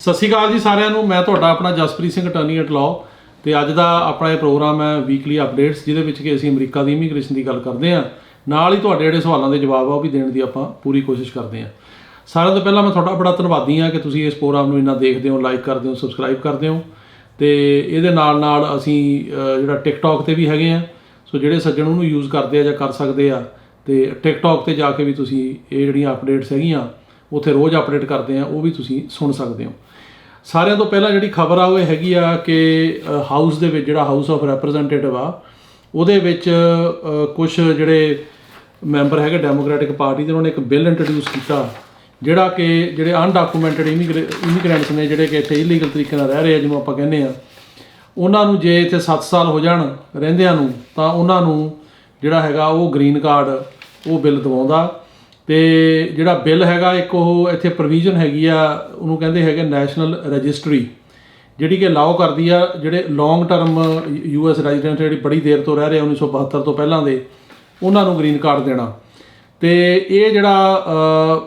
ਸਤਿ ਸ਼੍ਰੀ ਅਕਾਲ ਜੀ ਸਾਰਿਆਂ ਨੂੰ। ਮੈਂ ਤੁਹਾਡਾ ਆਪਣਾ Jaspreet Singh attorney at law ਤੇ ਅੱਜ ਦਾ ਆਪਣਾ ਇਹ ਪ੍ਰੋਗਰਾਮ ਹੈ ਵੀਕਲੀ ਅਪਡੇਟਸ, ਜਿਹਦੇ ਵਿੱਚ ਕਿ ਅਸੀਂ ਅਮਰੀਕਾ ਦੀ ਇਮੀਗ੍ਰੇਸ਼ਨ ਦੀ ਗੱਲ ਕਰਦੇ ਹਾਂ, ਨਾਲ ਹੀ ਤੁਹਾਡੇ ਜਿਹੜੇ ਸਵਾਲਾਂ ਦੇ ਜਵਾਬ ਆ ਉਹ ਵੀ ਦੇਣ ਦੀ ਆਪਾਂ ਪੂਰੀ ਕੋਸ਼ਿਸ਼ ਕਰਦੇ ਹਾਂ। ਸਾਰਿਆਂ ਤੋਂ ਪਹਿਲਾਂ ਮੈਂ ਤੁਹਾਡਾ ਬੜਾ ਧੰਨਵਾਦੀ ਹਾਂ ਕਿ ਤੁਸੀਂ ਇਸ ਪ੍ਰੋਗਰਾਮ ਨੂੰ ਇੰਨਾ ਦੇਖਦੇ ਹੋ, ਲਾਈਕ ਕਰਦੇ ਹੋ, ਸਬਸਕ੍ਰਾਈਬ ਕਰਦੇ ਹੋ। ਤੇ ਇਹਦੇ ਨਾਲ ਅਸੀਂ ਜਿਹੜਾ ਟਿਕਟੌਕ ਤੇ ਵੀ ਹੈਗੇ ਆ, ਸੋ ਜਿਹੜੇ ਸੱਜਣ ਉਹਨੂੰ ਯੂਜ਼ ਕਰਦੇ ਆ ਜਾਂ ਕਰ ਸਕਦੇ ਆ, ਤੇ ਟਿਕਟੌਕ ਤੇ ਜਾ ਕੇ ਵੀ ਤੁਸੀਂ ਇਹ ਜਿਹੜੀਆਂ ਅਪਡੇਟਸ ਹੈਗੀਆਂ ਉੱਥੇ ਰੋਜ਼ ਅਪਡੇਟ ਕਰਦੇ ਆ, ਉਹ ਵੀ ਤੁਸੀਂ ਸੁਣ ਸਕਦੇ ਹੋ। ਸਾਰਿਆਂ ਤੋਂ ਪਹਿਲਾਂ ਜਿਹੜੀ ਖਬਰ ਆ ਉਹ ਇਹ ਹੈਗੀ ਆ ਕਿ ਹਾਊਸ ਦੇ ਵਿੱਚ ਜਿਹੜਾ ਹਾਊਸ ਆਫ ਰੈਪਰੈਜ਼ੈਂਟੇਟਿਵ ਆ ਉਹਦੇ ਵਿੱਚ ਕੁਝ ਜਿਹੜੇ ਮੈਂਬਰ ਹੈਗੇ ਡੈਮੋਕ੍ਰੈਟਿਕ ਪਾਰਟੀ ਦੇ, ਉਹਨਾਂ ਨੇ ਇੱਕ ਬਿੱਲ ਇੰਟਰੋਡਿਊਸ ਕੀਤਾ ਜਿਹੜਾ ਕਿ ਜਿਹੜੇ ਅਨਡਾਕੂਮੈਂਟਡ ਇਮੀਗ੍ਰੈਂਟਸ ਨੇ, ਜਿਹੜੇ ਕਿ ਇੱਥੇ ਇਲੀਗਲ ਤਰੀਕੇ ਨਾਲ ਰਹਿ ਰਹੇ ਆ, ਜਿਹਨੂੰ ਆਪਾਂ ਕਹਿੰਦੇ ਆ, ਉਹਨਾਂ ਨੂੰ ਜੇ ਇੱਥੇ 7 ਸਾਲ ਹੋ ਜਾਣ ਰਹਿੰਦਿਆਂ ਨੂੰ ਤਾਂ ਉਹਨਾਂ ਨੂੰ ਜਿਹੜਾ ਹੈਗਾ ਉਹ ਗ੍ਰੀਨ ਕਾਰਡ ਉਹ ਬਿੱਲ ਦਿਵਾਉਂਦਾ। ਤੇ ਜਿਹੜਾ ਬਿੱਲ ਹੈਗਾ ਇੱਕ ਉਹ ਇੱਥੇ ਪ੍ਰੋਵੀਜ਼ਨ ਹੈਗੀ ਆ, ਉਹਨੂੰ ਕਹਿੰਦੇ ਹੈਗੇ ਨੈਸ਼ਨਲ ਰਜਿਸਟਰੀ, ਜਿਹੜੀ ਕਿ ਅਲਾਓ ਕਰਦੀ ਆ ਜਿਹੜੇ ਲੌਂਗ ਟਰਮ US ਰੈਜ਼ੀਡੈਂਟ ਜਿਹੜੀ ਬੜੀ ਦੇਰ ਤੋਂ ਰਹਿ ਰਹੇ 1972 ਤੋਂ ਪਹਿਲਾਂ ਦੇ, ਉਹਨਾਂ ਨੂੰ ਗ੍ਰੀਨ ਕਾਰਡ ਦੇਣਾ। ਤੇ ਇਹ ਜਿਹੜਾ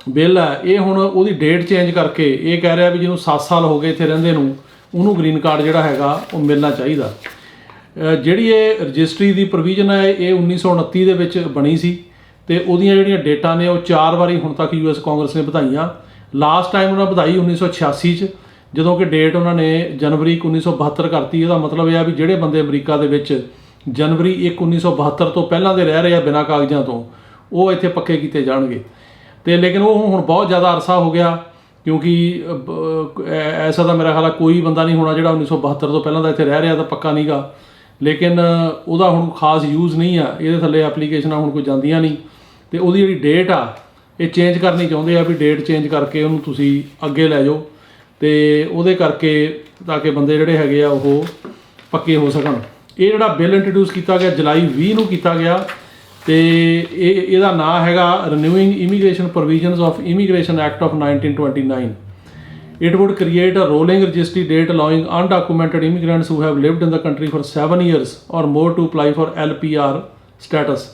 ਬਿੱਲ ਹੈ ਇਹ ਹੁਣ ਉਹਦੀ ਡੇਟ ਚੇਂਜ ਕਰਕੇ ਇਹ ਕਹਿ ਰਿਹਾ ਵੀ ਜਿਹਨੂੰ 7 ਸਾਲ ਹੋ ਗਏ ਇੱਥੇ ਰਹਿੰਦੇ ਨੂੰ, ਉਹਨੂੰ ਗ੍ਰੀਨ ਕਾਰਡ ਜਿਹੜਾ ਹੈਗਾ ਉਹ ਮਿਲਣਾ ਚਾਹੀਦਾ। ਜਿਹੜੀ ਇਹ ਰਜਿਸਟਰੀ ਦੀ ਪ੍ਰੋਵੀਜ਼ਨ ਹੈ ਇਹ 1929 ਦੇ ਵਿੱਚ ਬਣੀ ਸੀ ਤੇ ਉਹਦੀਆਂ ਜਿਹੜੀਆਂ ਡੇਟਾਂ ਨੇ ਉਹ 4 ਵਾਰੀ ਹੁਣ ਤੱਕ US ਕਾਂਗਰਸ ਨੇ ਵਧਾਈਆਂ। ਲਾਸਟ ਟਾਈਮ ਉਹਨਾਂ ਵਧਾਈ 1986 'ਚ, ਜਦੋਂ ਕਿ ਡੇਟ ਉਹਨਾਂ ਨੇ ਜਨਵਰੀ 1972 ਕਰਤੀ। ਇਹਦਾ ਮਤਲਬ ਇਹ ਆ ਵੀ ਜਿਹੜੇ ਬੰਦੇ ਅਮਰੀਕਾ ਦੇ ਵਿੱਚ ਜਨਵਰੀ 1 1972 ਤੋਂ ਪਹਿਲਾਂ ਦੇ ਰਹਿ ਰਹੇ ਆ ਬਿਨਾਂ ਕਾਗਜ਼ਾਂ ਤੋਂ, ਉਹ ਇੱਥੇ ਪੱਕੇ ਕੀਤੇ ਜਾਣਗੇ। ਤੇ ਲੇਕਿਨ ਉਹ ਹੁਣ ਬਹੁਤ ਜ਼ਿਆਦਾ ਅਰਸਾ ਹੋ ਗਿਆ, ਕਿਉਂਕਿ ਐਸਾ ਤਾਂ ਮੇਰਾ ਖਿਆਲ ਆ ਕੋਈ ਬੰਦਾ ਨਹੀਂ ਹੋਣਾ ਜਿਹੜਾ 1972 ਤੋਂ ਪਹਿਲਾਂ ਦਾ ਇੱਥੇ ਰਹਿ ਰਿਹਾ ਤਾਂ ਪੱਕਾ ਨਹੀਂਗਾ, ਲੇਕਿਨ ਉਹਦਾ ਹੁਣ ਖਾਸ ਯੂਜ਼ ਨਹੀਂ ਆ, ਇਹਦੇ ਥੱਲੇ ਐਪਲੀਕੇਸ਼ਨਾਂ ਹੁਣ ਕੋਈ ਜਾਂਦੀਆਂ ਨਹੀਂ। ਤੇ ਉਹਦੀ ਜਿਹੜੀ ਡੇਟ ਆ ਇਹ ਚੇਂਜ ਕਰਨੀ ਚਾਹੁੰਦੇ ਆ ਵੀ ਡੇਟ ਚੇਂਜ ਕਰਕੇ ਉਹਨੂੰ ਤੁਸੀਂ ਅੱਗੇ ਲੈ ਜਾਓ, ਤੇ ਉਹਦੇ ਕਰਕੇ ਤਾਂ ਕਿ ਬੰਦੇ ਜਿਹੜੇ ਹੈਗੇ ਆ ਉਹ ਪੱਕੇ ਹੋ ਸਕਣ। ਇਹ ਜਿਹੜਾ ਬਿੱਲ ਇੰਟਰੋਡਿਊਸ ਕੀਤਾ ਗਿਆ ਜੁਲਾਈ 20 ਨੂੰ ਕੀਤਾ ਗਿਆ, ਤੇ ਇਹਦਾ ਨਾਂ ਹੈਗਾ renewing immigration provisions of immigration act of 1929। It would create a rolling registry date allowing undocumented immigrants who have lived in the country for 7 years or more to apply for LPR status।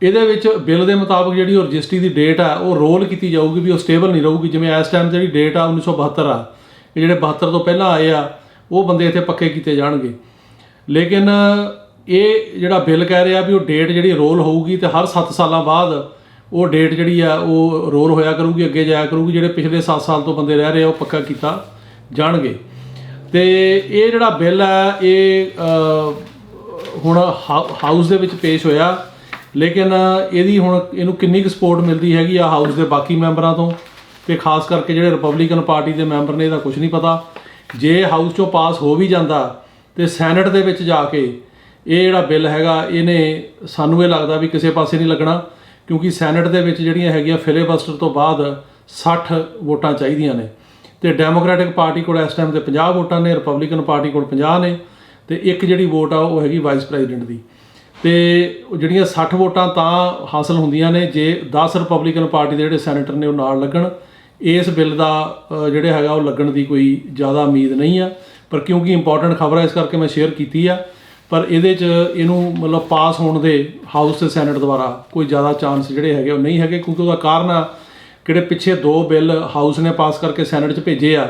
ਇਹਦੇ ਵਿੱਚ bill ਦੇ ਮੁਤਾਬਕ ਜਿਹੜੀ ਉਹ registry ਦੀ date ਆ ਉਹ role ਕੀਤੀ ਜਾਊਗੀ, ਵੀ ਉਹ ਸਟੇਬਲ ਨਹੀਂ ਰਹੂਗੀ। ਜਿਵੇਂ ਇਸ ਟਾਈਮ ਜਿਹੜੀ ਡੇਟ ਆ 1972 ਆ, ਇਹ ਜਿਹੜੇ 72 ਤੋਂ ਪਹਿਲਾਂ ਆਏ ਆ ਉਹ ਬੰਦੇ ਇੱਥੇ ਪੱਕੇ ਕੀਤੇ ਜਾਣਗੇ। ਲੇਕਿਨ ਇਹ ਜਿਹੜਾ ਬਿੱਲ ਕਹਿ ਰਿਹਾ ਵੀ ਉਹ ਡੇਟ ਜਿਹੜੀ ਰੋਲ ਹੋਊਗੀ ਤੇ ਹਰ 7 ਸਾਲਾਂ ਬਾਅਦ ਉਹ ਡੇਟ ਜਿਹੜੀ ਆ ਉਹ ਰੋਲ ਹੋਇਆ ਕਰੂਗੀ, ਅੱਗੇ ਜਾਇਆ ਕਰੂਗੀ। ਜਿਹੜੇ ਪਿਛਲੇ 7 ਸਾਲ ਤੋਂ ਬੰਦੇ ਰਹਿ ਰਹੇ ਆ ਉਹ ਪੱਕਾ ਕੀਤਾ ਜਾਣਗੇ। ਤੇ ਇਹ ਜਿਹੜਾ ਬਿੱਲ ਹੈ ਇਹ ਹੁਣ ਹਾਊਸ ਦੇ ਵਿੱਚ ਪੇਸ਼ ਹੋਇਆ, ਲੇਕਿਨ ਇਹਨੂੰ ਕਿੰਨੀ ਕੁ ਸਪੋਰਟ ਮਿਲਦੀ ਹੈਗੀ ਆ ਹਾਊਸ ਦੇ ਬਾਕੀ ਮੈਂਬਰਾਂ ਤੋਂ, ਤੇ ਖਾਸ ਕਰਕੇ ਜਿਹੜੇ ਰਿਪਬਲਿਕਨ ਪਾਰਟੀ ਦੇ ਮੈਂਬਰ ਨੇ, ਇਹਦਾ ਕੁਝ ਨਹੀਂ ਪਤਾ। ਜੇ ਹਾਊਸ 'ਚੋਂ ਪਾਸ ਹੋ ਵੀ ਜਾਂਦਾ ਤੇ ਸੈਨੇਟ ਦੇ ਵਿੱਚ ਜਾ ਕੇ ਇਹ ਜਿਹੜਾ ਬਿੱਲ ਹੈਗਾ ਇਹਨੇ, ਸਾਨੂੰ ਇਹ ਲੱਗਦਾ ਵੀ ਕਿਸੇ ਪਾਸੇ ਨਹੀਂ ਲੱਗਣਾ, ਕਿਉਂਕਿ ਸੈਨੇਟ ਦੇ ਵਿੱਚ ਜਿਹੜੀਆਂ ਹੈਗੀਆਂ ਫਿਲੇਬਸਟਰ ਤੋਂ ਬਾਅਦ 60 ਵੋਟਾਂ ਚਾਹੀਦੀਆਂ ਨੇ, ਤੇ ਡੈਮੋਕ੍ਰੈਟਿਕ ਪਾਰਟੀ ਕੋਲ ਇਸ ਟਾਈਮ ਤੇ 50 ਵੋਟਾਂ ਨੇ, ਰਿਪਬਲਿਕਨ ਪਾਰਟੀ ਕੋਲ 50 ਨੇ, ਤੇ ਇੱਕ ਜਿਹੜੀ ਵੋਟ ਆ ਉਹ ਹੈਗੀ ਵਾਈਸ ਪ੍ਰੈਜ਼ੀਡੈਂਟ ਦੀ। ਤੇ ਜਿਹੜੀਆਂ 60 ਵੋਟਾਂ ਤਾਂ ਹਾਸਲ ਹੁੰਦੀਆਂ ਨੇ ਜੇ 10 ਰਿਪਬਲਿਕਨ ਪਾਰਟੀ ਦੇ ਜਿਹੜੇ ਸੈਨੇਟਰ ਨੇ ਉਹ ਨਾਲ ਲੱਗਣ। ਇਸ ਬਿੱਲ ਦਾ ਜਿਹੜਾ ਹੈਗਾ ਉਹ ਲੱਗਣ ਦੀ ਕੋਈ ਜ਼ਿਆਦਾ ਉਮੀਦ ਨਹੀਂ ਆ, ਪਰ ਕਿਉਂਕਿ ਇੰਪੋਰਟੈਂਟ ਖਬਰ ਹੈ ਇਸ ਕਰਕੇ ਮੈਂ ਸ਼ੇਅਰ ਕੀਤੀ ਆ। ਪਰ ਇਹਦੇ 'ਚ ਇਹਨੂੰ ਮਤਲਬ ਪਾਸ ਹੋਣ ਦੇ ਹਾਊਸ ਤੇ ਸੈਨੇਟ ਦੁਆਰਾ ਕੋਈ ਜ਼ਿਆਦਾ ਚਾਂਸ ਜਿਹੜੇ ਹੈਗੇ ਉਹ ਨਹੀਂ ਹੈਗੇ, ਕਿਉਂਕਿ ਉਹਦਾ ਕਾਰਨ ਆ ਜਿਹੜੇ ਪਿੱਛੇ 2 ਬਿੱਲ ਹਾਊਸ ਨੇ ਪਾਸ ਕਰਕੇ ਸੈਨੇਟ 'ਚ ਭੇਜੇ ਆ,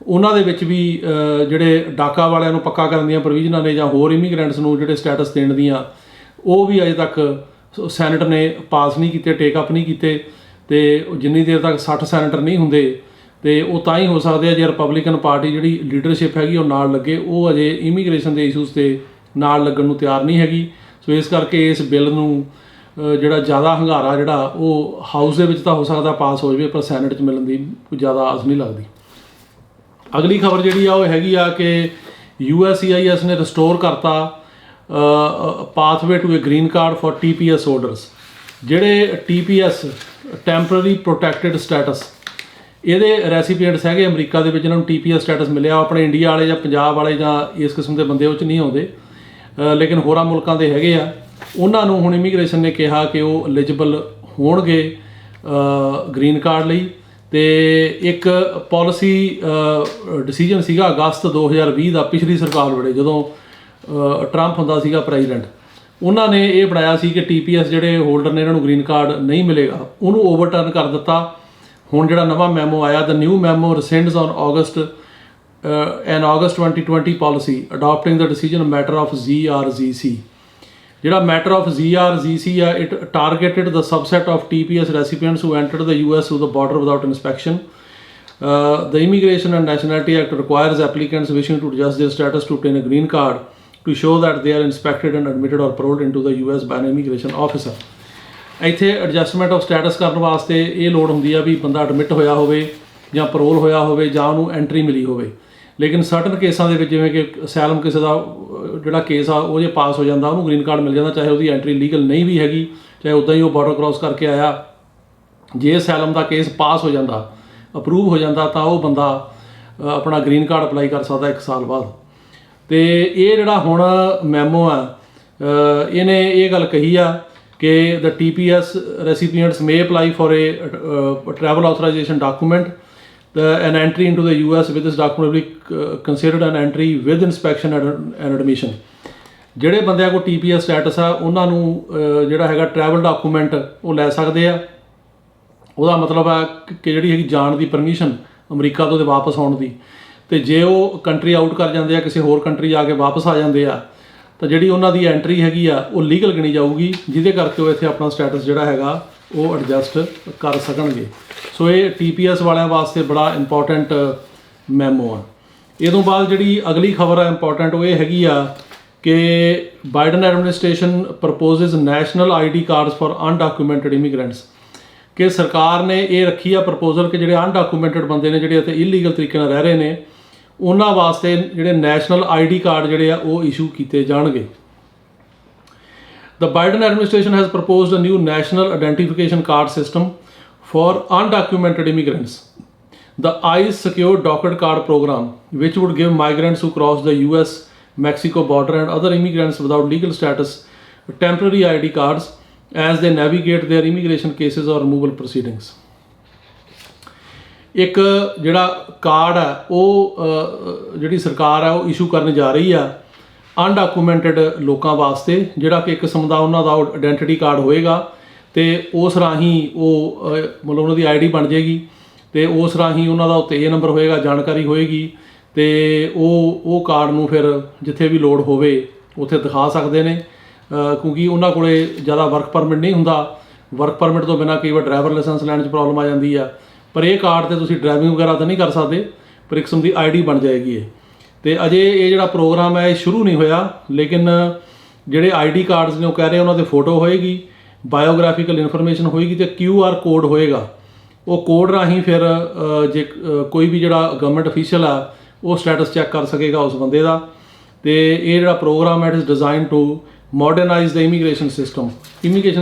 ਉਹਨਾਂ ਦੇ ਵਿੱਚ ਵੀ ਜਿਹੜੇ ਡਾਕਾ ਵਾਲਿਆਂ ਨੂੰ ਪੱਕਾ ਕਰਨ ਦੀਆਂ ਪ੍ਰੋਵੀਜ਼ਨਾਂ ਨੇ ਜਾਂ ਹੋਰ ਇਮੀਗ੍ਰੈਂਟਸ ਨੂੰ ਜਿਹੜੇ ਸਟੇਟਸ ਦੇਣ ਦੀਆਂ, ਉਹ ਵੀ ਅਜੇ ਤੱਕ ਸੈਨੇਟ ਨੇ ਪਾਸ ਨਹੀਂ ਕੀਤੇ, ਟੇਕ ਅਪ ਨਹੀਂ ਕੀਤੇ। ਤੇ ਜਿੰਨੀ ਦੇਰ ਤੱਕ 60 ਸੈਨੇਟਰ ਨਹੀਂ ਹੁੰਦੇ ਤੇ ਉਹ ਤਾਂ ਹੀ ਹੋ ਸਕਦੇ ਆ ਜੇ ਰਿਪਬਲਿਕਨ ਪਾਰਟੀ ਜਿਹੜੀ ਲੀਡਰਸ਼ਿਪ ਹੈਗੀ ਉਹ ਨਾਲ ਲੱਗੇ। ਉਹ ਅਜੇ ਇਮੀਗ੍ਰੇਸ਼ਨ ਦੇ ਇਸ਼ੂਜ਼ ਤੇ ਨਾਲ ਲੱਗਣ ਨੂੰ ਤਿਆਰ ਨਹੀਂ ਹੈਗੀ। ਸੋ ਇਸ ਕਰਕੇ ਇਸ ਬਿੱਲ ਨੂੰ ਜਿਹੜਾ ਜ਼ਿਆਦਾ ਹੰਗਾਰਾ ਜਿਹੜਾ ਉਹ ਹਾਊਸ ਦੇ ਵਿੱਚ ਤਾਂ ਹੋ ਸਕਦਾ ਪਾਸ ਹੋ ਜਾਵੇ, ਪਰ ਸੈਨੇਟ 'ਚ ਮਿਲਣ ਦੀ ਕੋਈ ਜ਼ਿਆਦਾ ਆਸ ਨਹੀਂ ਲੱਗਦੀ। ਅਗਲੀ ਖਬਰ ਜਿਹੜੀ ਆ ਉਹ ਹੈਗੀ ਆ ਕਿ USCIS ਨੇ ਰਿਸਟੋਰ ਕਰਤਾ pathway to a green card for TPS holders. ਜਿਹੜੇ TPS ਟੈਂਪਰਰੀ ਪ੍ਰੋਟੈਕਟਿਡ ਸਟੇਟਸ, ਇਹਦੇ ਰੈਸੀਪੀਐਂਟਸ ਹੈਗੇ ਅਮਰੀਕਾ ਦੇ ਵਿੱਚ, ਇਹਨਾਂ ਨੂੰ TPS ਸਟੇਟਸ ਮਿਲਿਆ। ਆਪਣੇ ਇੰਡੀਆ ਵਾਲੇ ਜਾਂ ਪੰਜਾਬ ਵਾਲੇ ਜਾਂ ਇਸ ਕਿਸਮ ਦੇ ਬੰਦੇ ਉਹ 'ਚ ਨਹੀਂ ਆਉਂਦੇ, ਲੇਕਿਨ ਹੋਰਾਂ ਮੁਲਕਾਂ ਦੇ ਹੈਗੇ ਆ। ਉਹਨਾਂ ਨੂੰ ਹੁਣ ਇਮੀਗ੍ਰੇਸ਼ਨ ਨੇ ਕਿਹਾ ਕਿ ਉਹ ਐਲੀਜੀਬਲ ਹੋਣਗੇ ਗ੍ਰੀਨ ਕਾਰਡ ਲਈ। ਤੇ ਇੱਕ ਪਾਲਿਸੀ ਡਿਸੀਜਨ ਸੀਗਾ ਅਗਸਤ 2020 ਦਾ, ਪਿਛਲੀ ਸਰਕਾਰ ਵੇਲੇ ਜਦੋਂ ਟਰੰਪ ਹੁੰਦਾ ਸੀਗਾ ਪ੍ਰੈਜ਼ੀਡੈਂਟ, ਉਹਨਾਂ ਨੇ ਇਹ ਬਣਾਇਆ ਸੀ ਕਿ TPS ਜਿਹੜੇ ਹੋਲਡਰ ਨੇ ਇਹਨਾਂ ਨੂੰ ਗ੍ਰੀਨ ਕਾਰਡ ਨਹੀਂ ਮਿਲੇਗਾ, ਉਹਨੂੰ ਓਵਰਟਰਨ ਕਰ ਦਿੱਤਾ ਹੁਣ ਜਿਹੜਾ ਨਵਾਂ ਮੈਮੋ ਆਇਆ, the new memo rescinds on August an August 2020 policy adopting the decision matter of ZRZC. ਜਿਹੜਾ matter of ZRZC ਆ, it targeted the subset of TPS recipients who entered the US through the border without inspection. The Immigration and Nationality Act requires applicants wishing to adjust their status to obtain a green card to show that they are inspected and admitted or paroled into the US by an immigration officer. ਇੱਥੇ adjustment of status ਕਰਨ ਵਾਸਤੇ ਇਹ ਲੋੜ ਹੁੰਦੀ ਆ ਵੀ ਬੰਦਾ admit ਹੋਇਆ ਹੋਵੇ ਜਾਂ ਪਰੋਲ ਹੋਇਆ ਹੋਵੇ ਜਾਂ ਉਹਨੂੰ ਐਂਟਰੀ ਮਿਲੀ ਹੋਵੇ। ਲੇਕਿਨ ਸਰਟਨ ਕੇਸਾਂ ਦੇ ਵਿੱਚ, ਜਿਵੇਂ ਕਿ ਅਸੈਲਮ ਕਿਸੇ ਦਾ ਜਿਹੜਾ ਕੇਸ ਆ ਉਹ ਜੇ ਪਾਸ ਹੋ ਜਾਂਦਾ, ਉਹਨੂੰ ਗ੍ਰੀਨ ਕਾਰਡ ਮਿਲ ਜਾਂਦਾ, ਚਾਹੇ ਉਹਦੀ ਐਂਟਰੀ ਲੀਗਲ ਨਹੀਂ ਵੀ ਹੈਗੀ, ਚਾਹੇ ਉੱਦਾਂ ਹੀ ਉਹ ਬਾਰਡਰ ਕ੍ਰਾਸ ਕਰਕੇ ਆਇਆ। ਜੇ ਅਸੈਲਮ ਦਾ ਕੇਸ ਪਾਸ ਹੋ ਜਾਂਦਾ, ਅਪਰੂਵ ਹੋ ਜਾਂਦਾ, ਤਾਂ ਉਹ ਬੰਦਾ ਆਪਣਾ ਗ੍ਰੀਨ ਕਾਰਡ ਅਪਲਾਈ ਕਰ ਸਕਦਾ 1 ਸਾਲ ਬਾਅਦ। ਅਤੇ ਇਹ ਜਿਹੜਾ ਹੁਣ ਮੈਮੋ ਆ, ਇਹਨੇ ਇਹ ਗੱਲ ਕਹੀ ਆ ਕਿ the TPS recipients may apply for a travel authorization document. An entry into the US with this document will be considered an entry with inspection and admission. ਜਿਹੜੇ ਬੰਦਿਆਂ ਕੋਲ TPS ਸਟੇਟਸ ਆ, ਉਹਨਾਂ ਨੂੰ ਜਿਹੜਾ ਹੈਗਾ ਟਰੈਵਲ ਡਾਕੂਮੈਂਟ ਉਹ ਲੈ ਸਕਦੇ ਆ। ਉਹਦਾ ਮਤਲਬ ਹੈ ਕਿ ਜਿਹੜੀ ਹੈਗੀ ਜਾਣ ਦੀ ਪਰਮਿਸ਼ਨ ਅਮਰੀਕਾ ਤੋਂ ਤੇ ਵਾਪਸ ਆਉਣ ਦੀ। ਅਤੇ ਜੇ ਉਹ ਕੰਟਰੀ ਆਊਟ ਕਰ ਜਾਂਦੇ ਆ, ਕਿਸੇ ਹੋਰ ਕੰਟਰੀ ਜਾ ਕੇ ਵਾਪਸ ਆ ਜਾਂਦੇ ਆ, ਤਾਂ ਜਿਹੜੀ ਉਹਨਾਂ ਦੀ ਐਂਟਰੀ ਹੈਗੀ ਆ ਉਹ ਲੀਗਲ ਗਿਣੀ ਜਾਊਗੀ, ਜਿਹਦੇ ਕਰਕੇ ਉਹ ਇੱਥੇ ਆਪਣਾ ਸਟੇਟਸ ਜਿਹੜਾ ਹੈਗਾ ਉਹ ਐਡਜਸਟ ਕਰ ਸਕਣਗੇ। ਸੋ ਇਹ TPS ਵਾਲਿਆਂ ਵਾਸਤੇ ਬੜਾ ਇੰਪੋਰਟੈਂਟ ਮੈਮੋ ਆ। ਇਹ ਤੋਂ ਬਾਅਦ ਜਿਹੜੀ ਅਗਲੀ ਖਬਰ ਆ ਇੰਪੋਰਟੈਂਟ, ਉਹ ਇਹ ਹੈਗੀ ਆ ਕਿ Biden administration proposes national ID cards for undocumented immigrants. ਕਿ ਸਰਕਾਰ ਨੇ ਇਹ ਰੱਖੀ ਆ ਪ੍ਰਪੋਜ਼ਲ ਕਿ ਜਿਹੜੇ ਅਨਡਾਕੂਮੈਂਟਡ ਬੰਦੇ ਨੇ, ਜਿਹੜੇ ਇੱਥੇ ਇਲੀਗਲ ਤਰੀਕੇ ਨਾਲ ਰਹਿ ਰਹੇ ਨੇ, ਉਹਨਾਂ ਵਾਸਤੇ ਜਿਹੜੇ ਨੈਸ਼ਨਲ ID ਕਾਰਡ ਜਿਹੜੇ ਆ ਉਹ ਇਸ਼ੂ ਕੀਤੇ ਜਾਣਗੇ। The Biden administration has proposed a new national identification card system for undocumented immigrants. The ICE Secure Docket Card program, which would give migrants who cross the US-Mexico border and other immigrants without legal status temporary ID cards as they navigate their immigration cases or removal proceedings. ਇੱਕ ਜਿਹੜਾ card ਹੈ ਉਹ ਜਿਹੜੀ ਸਰਕਾਰ ਹੈ ਉਹ issue ਕਰਨ ਜਾ ਰਹੀ ਆ ਅਨਡਾਕੂਮੈਂਟਡ ਲੋਕਾਂ ਵਾਸਤੇ, ਜਿਹੜਾ ਕਿ ਇੱਕ ਕਿਸਮ ਦਾ ਉਹਨਾਂ ਦਾ ਆਇਡੈਂਟੀਟੀ ਕਾਰਡ ਹੋਏਗਾ। ਅਤੇ ਉਸ ਰਾਹੀਂ ਉਹ ਮਤਲਬ ਉਹਨਾਂ ਦੀ ID ਬਣ ਜਾਏਗੀ, ਅਤੇ ਉਸ ਰਾਹੀਂ ਉਹਨਾਂ ਦਾ ਉੱਤੇ ਨੰਬਰ ਹੋਏਗਾ, ਜਾਣਕਾਰੀ ਹੋਏਗੀ, ਅਤੇ ਉਹ ਕਾਰਡ ਨੂੰ ਫਿਰ ਜਿੱਥੇ ਵੀ ਲੋੜ ਹੋਵੇ ਉੱਥੇ ਦਿਖਾ ਸਕਦੇ ਨੇ। ਕਿਉਂਕਿ ਉਹਨਾਂ ਕੋਲ ਜ਼ਿਆਦਾ ਵਰਕ ਪਰਮਿਟ ਨਹੀਂ ਹੁੰਦਾ। ਵਰਕ ਪਰਮਿਟ ਤੋਂ ਬਿਨਾਂ ਕਈ ਵਾਰ ਡਰਾਈਵਰ ਲਾਇਸੈਂਸ ਲੈਣ 'ਚ ਪ੍ਰੋਬਲਮ ਆ ਜਾਂਦੀ ਆ, ਪਰ ਇਹ ਕਾਰਡ 'ਤੇ ਤੁਸੀਂ ਡਰਾਈਵਿੰਗ ਵਗੈਰਾ ਤਾਂ ਨਹੀਂ ਕਰ ਸਕਦੇ, ਪਰ ਇੱਕ ਕਿਸਮ ਦੀ ID ਬਣ ਜਾਏਗੀ ਇਹ। ਅਤੇ ਅਜੇ ਇਹ ਜਿਹੜਾ ਪ੍ਰੋਗਰਾਮ ਹੈ ਇਹ ਸ਼ੁਰੂ ਨਹੀਂ ਹੋਇਆ, ਲੇਕਿਨ ਜਿਹੜੇ ID ਕਾਰਡਸ ਨੇ ਉਹ ਕਹਿ ਰਹੇ ਉਹਨਾਂ 'ਤੇ ਫੋਟੋ ਹੋਏਗੀ, ਬਾਇਓਗ੍ਰਾਫੀਕਲ ਇਨਫੋਰਮੇਸ਼ਨ ਹੋਏਗੀ ਅਤੇ QR ਕੋਡ ਹੋਏਗਾ। ਉਹ ਕੋਡ ਰਾਹੀਂ ਫਿਰ ਜੇ ਕੋਈ ਵੀ ਜਿਹੜਾ ਗਵਰਨਮੈਂਟ ਅਫੀਸ਼ੀਅਲ ਆ ਉਹ ਸਟੇਟਸ ਚੈੱਕ ਕਰ ਸਕੇਗਾ ਉਸ ਬੰਦੇ ਦਾ। ਅਤੇ ਇਹ ਜਿਹੜਾ ਪ੍ਰੋਗਰਾਮ ਹੈ it is design to modernise the immigration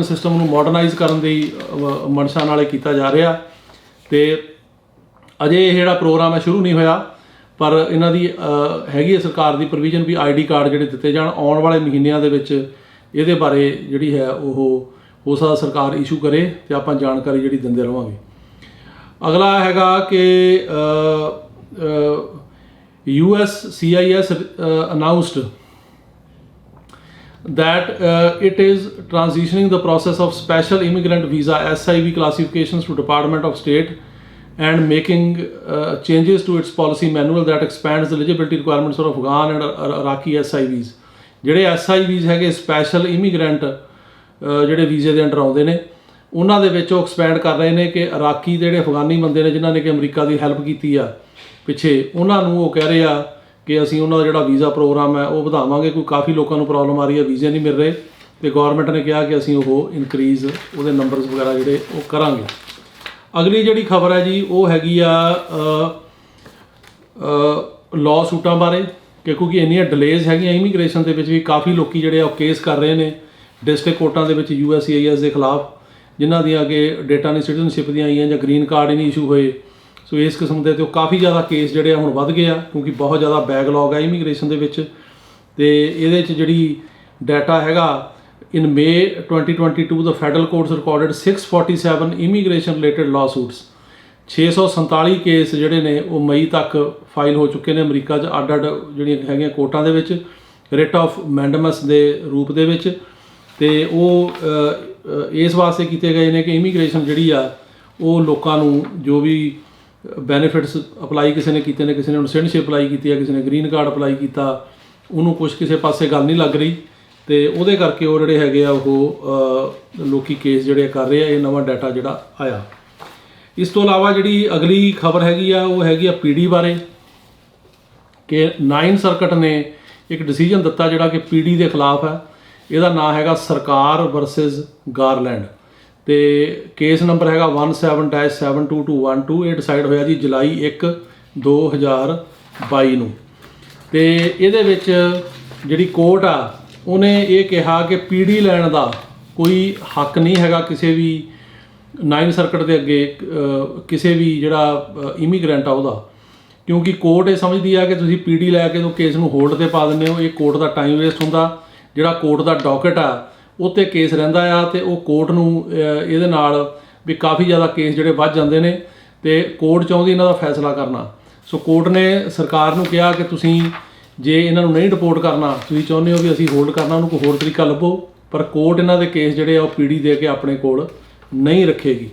system ਨੂੰ ਮਾਡਰਨਾਈਜ਼ ਕਰਨ ਦੀ ਮਨਸ਼ਾ ਨਾਲ ਕੀਤਾ ਜਾ ਰਿਹਾ। ਅਤੇ ਅਜੇ ਇਹ ਜਿਹੜਾ ਪ੍ਰੋਗਰਾਮ ਹੈ ਸ਼ੁਰੂ ਨਹੀਂ ਹੋਇਆ, ਪਰ ਇਹਨਾਂ ਦੀ ਹੈਗੀ ਹੈ ਸਰਕਾਰ ਦੀ ਪ੍ਰੋਵੀਜ਼ਨ ਵੀ ID ਕਾਰਡ ਜਿਹੜੇ ਦਿੱਤੇ ਜਾਣ। ਆਉਣ ਵਾਲੇ ਮਹੀਨਿਆਂ ਦੇ ਵਿੱਚ ਇਹਦੇ ਬਾਰੇ ਜਿਹੜੀ ਹੈ ਉਹ ਹੋ ਸਕਦਾ ਸਰਕਾਰ ਇਸ਼ੂ ਕਰੇ ਅਤੇ ਆਪਾਂ ਜਾਣਕਾਰੀ ਜਿਹੜੀ ਦਿੰਦੇ ਰਹਾਂਗੇ। ਅਗਲਾ ਹੈਗਾ ਕਿ USCIS announced that it is transitioning the process of special immigrant visa SIV classifications to Department of State and making changes to its policy manual that expands the eligibility requirements for Afghan and Iraqi SIVs. ਜਿਹੜੇ SIVs ਹੈਗੇ special ਇਮੀਗਰੈਂਟ ਜਿਹੜੇ ਵੀਜ਼ੇ ਦੇ under ਆਉਂਦੇ ਨੇ, ਉਹਨਾਂ ਦੇ ਵਿੱਚ ਉਹ ਐਕਸਪੈਂਡ ਕਰ ਰਹੇ ਨੇ ਕਿ ਇਰਾਕੀ ਦੇ ਜਿਹੜੇ ਅਫਗਾਨੀ ਬੰਦੇ ਨੇ ਜਿਨ੍ਹਾਂ ਨੇ ਕਿ ਅਮਰੀਕਾ ਦੀ ਹੈਲਪ ਕੀਤੀ ਆ ਪਿੱਛੇ, ਉਹਨਾਂ ਨੂੰ ਉਹ ਕਹਿ ਰਹੇ ਆ ਕਿ ਅਸੀਂ ਉਹਨਾਂ ਦਾ ਜਿਹੜਾ ਵੀਜ਼ਾ ਪ੍ਰੋਗਰਾਮ ਹੈ ਉਹ ਵਧਾਵਾਂਗੇ। ਕੋਈ ਕਾਫੀ ਲੋਕਾਂ ਨੂੰ ਪ੍ਰੋਬਲਮ ਆ ਰਹੀ ਹੈ, ਵੀਜ਼ੇ ਨਹੀਂ ਮਿਲ ਰਹੇ, ਅਤੇ ਗੌਰਮੈਂਟ ਨੇ ਕਿਹਾ ਕਿ ਅਸੀਂ ਉਹ ਇਨਕਰੀਜ਼ ਉਹਦੇ ਨੰਬਰਸ ਵਗੈਰਾ ਜਿਹੜੇ ਉਹ ਕਰਾਂਗੇ। ਅਗਲੀ ਜਿਹੜੀ ਖਬਰ ਹੈ ਜੀ ਉਹ ਹੈਗੀ ਆ ਲਾਅ ਸੂਟਾਂ ਬਾਰੇ, ਕਿ ਕਿਉਂਕਿ ਇੰਨੀਆਂ ਡਿਲੇਜ਼ ਹੈਗੀਆਂ ਇਮੀਗ੍ਰੇਸ਼ਨ ਦੇ ਵਿੱਚ ਵੀ, ਕਾਫੀ ਲੋਕ ਜਿਹੜੇ ਆ ਉਹ ਕੇਸ ਕਰ ਰਹੇ ਨੇ ਡਿਸਟ੍ਰਿਕਟ ਕੋਰਟਾਂ ਦੇ ਵਿੱਚ USCIS ਦੇ ਖਿਲਾਫ, ਜਿਨ੍ਹਾਂ ਦੀਆਂ ਕਿ ਡੇਟਾ ਨਹੀਂ ਸਿਟੀਜ਼ਨਸ਼ਿਪ ਦੀਆਂ ਆਈਆਂ ਜਾਂ ਗ੍ਰੀਨ ਕਾਰਡ ਹੀ ਨਹੀਂ ਇਸ਼ੂ ਹੋਏ। ਸੋ ਇਸ ਕਿਸਮ ਦੇ ਤੇ ਕਾਫੀ ਜ਼ਿਆਦਾ ਕੇਸ ਜਿਹੜੇ ਆ ਹੁਣ ਵੱਧ ਗਏ ਆ, ਕਿਉਂਕਿ ਬਹੁਤ ਜ਼ਿਆਦਾ ਬੈਕਲੌਗ ਹੈ ਇਮੀਗ੍ਰੇਸ਼ਨ ਦੇ ਵਿੱਚ। ਅਤੇ ਇਹਦੇ 'ਚ ਜਿਹੜੀ ਡਾਟਾ ਹੈਗਾ, ਇਨ May 2022 the federal courts recorded 647 immigration related lawsuits. 647 case ਜਿਹੜੇ ਨੇ ਉਹ ਮਈ ਤੱਕ ਫਾਈਲ ਹੋ ਚੁੱਕੇ ਨੇ ਅਮਰੀਕਾ 'ਚ, ਅੱਡ ਜਿਹੜੀਆਂ ਹੈਗੀਆਂ ਕੋਰਟਾਂ ਦੇ ਵਿੱਚ ਰਿਟ ਆਫ ਮੈਂਡਮਸ ਦੇ ਰੂਪ ਦੇ ਵਿੱਚ। ਅਤੇ ਉਹ ਇਸ ਵਾਸਤੇ ਕੀਤੇ ਗਏ ਨੇ ਕਿ ਇਮੀਗ੍ਰੇਸ਼ਨ ਜਿਹੜੀ ਆ ਉਹ ਲੋਕਾਂ ਨੂੰ ਜੋ ਵੀ ਬੈਨੀਫਿਟਸ ਅਪਲਾਈ ਕਿਸੇ ਨੇ ਕੀਤੇ ਨੇ, ਕਿਸੇ ਨੇ ਹੁਣ ਸਿਟੀਜ਼ਨਸ਼ਿਪ ਅਪਲਾਈ ਕੀਤੀ ਹੈ, ਕਿਸੇ ਨੇ ਗ੍ਰੀਨ ਕਾਰਡ ਅਪਲਾਈ ਕੀਤਾ, ਉਹਨੂੰ ਕੁਛ ਕਿਸੇ ਪਾਸੇ ਗੱਲ ਨਹੀਂ ਲੱਗ ਰਹੀ ਤੇ ਉਹਦੇ ਕਰਕੇ ਉਹ ਜਿਹੜੇ ਹੈਗੇ ਆ ਉਹ ਲੋਕੀ ਕੇਸ ਜਿਹੜੇ ਕਰ ਰਹੇ ਆ। ਇਹ ਨਵਾਂ ਡਾਟਾ ਜਿਹੜਾ ਆਇਆ। ਇਸ ਤੋਂ ਇਲਾਵਾ ਜਿਹੜੀ ਅਗਲੀ ਖਬਰ ਹੈਗੀ ਆ ਉਹ ਹੈਗੀ ਆ ਪੀਡੀ ਬਾਰੇ ਕਿ 9 ਸਰਕਟ ਨੇ ਇੱਕ ਡਿਸੀਜਨ ਦਿੱਤਾ ਜਿਹੜਾ ਕਿ ਪੀਡੀ ਦੇ ਖਿਲਾਫ ਹੈ। ਇਹਦਾ ਨਾਂ ਹੈਗਾ ਸਰਕਾਰ ਵਰਸਸ ਗਾਰਲੈਂਡ ਤੇ ਕੇਸ ਨੰਬਰ ਹੈਗਾ 17-72212। ਇਹ ਡਿਸਾਈਡ ਹੋਇਆ ਜੀ ਜੁਲਾਈ 1 2022 ਨੂੰ। ਤੇ ਇਹਦੇ ਵਿੱਚ ਜਿਹੜੀ ਕੋਰਟ ਆ ਉਹਨੇ ਇਹ ਕਿਹਾ ਕਿ ਪੀਡੀ ਲੈਣ ਦਾ ਕੋਈ ਹੱਕ ਨਹੀਂ ਹੈਗਾ ਕਿਸੇ ਵੀ 9 ਸਰਕਟ ਦੇ ਅੱਗੇ ਕਿਸੇ ਵੀ ਜਿਹੜਾ ਇਮੀਗ੍ਰੈਂਟ ਆ ਉਹਦਾ, ਕਿਉਂਕਿ ਕੋਰਟ ਇਹ ਸਮਝਦੀ ਆ ਕਿ ਤੁਸੀਂ ਪੀਡੀ ਲੈ ਕੇ ਉਹ ਕੇਸ ਨੂੰ ਹੋਲਡ ਤੇ ਪਾ ਦਿੰਦੇ ਹੋ। ਇਹ ਕੋਰਟ ਦਾ ਟਾਈਮ ਵੇਸਟ ਹੁੰਦਾ। ਜਿਹੜਾ ਕੋਰਟ ਦਾ ਡਾਕਟ ਆ ਉਹ 'ਤੇ ਕੇਸ ਰਹਿੰਦਾ ਆ ਤੇ ਉਹ ਕੋਰਟ ਨੂੰ ਇਹਦੇ ਨਾਲ ਵੀ ਕਾਫੀ ਜ਼ਿਆਦਾ ਕੇਸ ਜਿਹੜੇ ਵੱਧ ਜਾਂਦੇ ਨੇ ਤੇ ਕੋਰਟ ਚਾਹੁੰਦੀ ਇਹਨਾਂ ਦਾ ਫੈਸਲਾ ਕਰਨਾ। ਸੋ ਕੋਰਟ ਨੇ ਸਰਕਾਰ ਨੂੰ ਕਿਹਾ ਕਿ ਤੁਸੀਂ ਜੇ ਇਹਨਾਂ ਨੂੰ ਨਹੀਂ ਡਿਪੋਰਟ ਕਰਨਾ, ਤੁਸੀਂ ਚਾਹੁੰਦੇ ਹੋ ਵੀ ਅਸੀਂ ਹੋਲਡ ਕਰਨਾ, ਉਹਨੂੰ ਕੋਈ ਹੋਰ ਤਰੀਕਾ ਲੱਭੋ, ਪਰ ਕੋਰਟ ਇਹਨਾਂ ਦੇ ਕੇਸ ਜਿਹੜੇ ਆ ਉਹ ਪੀਡੀ ਦੇ ਕੇ ਆਪਣੇ ਕੋਲ ਨਹੀਂ ਰੱਖੇਗੀ।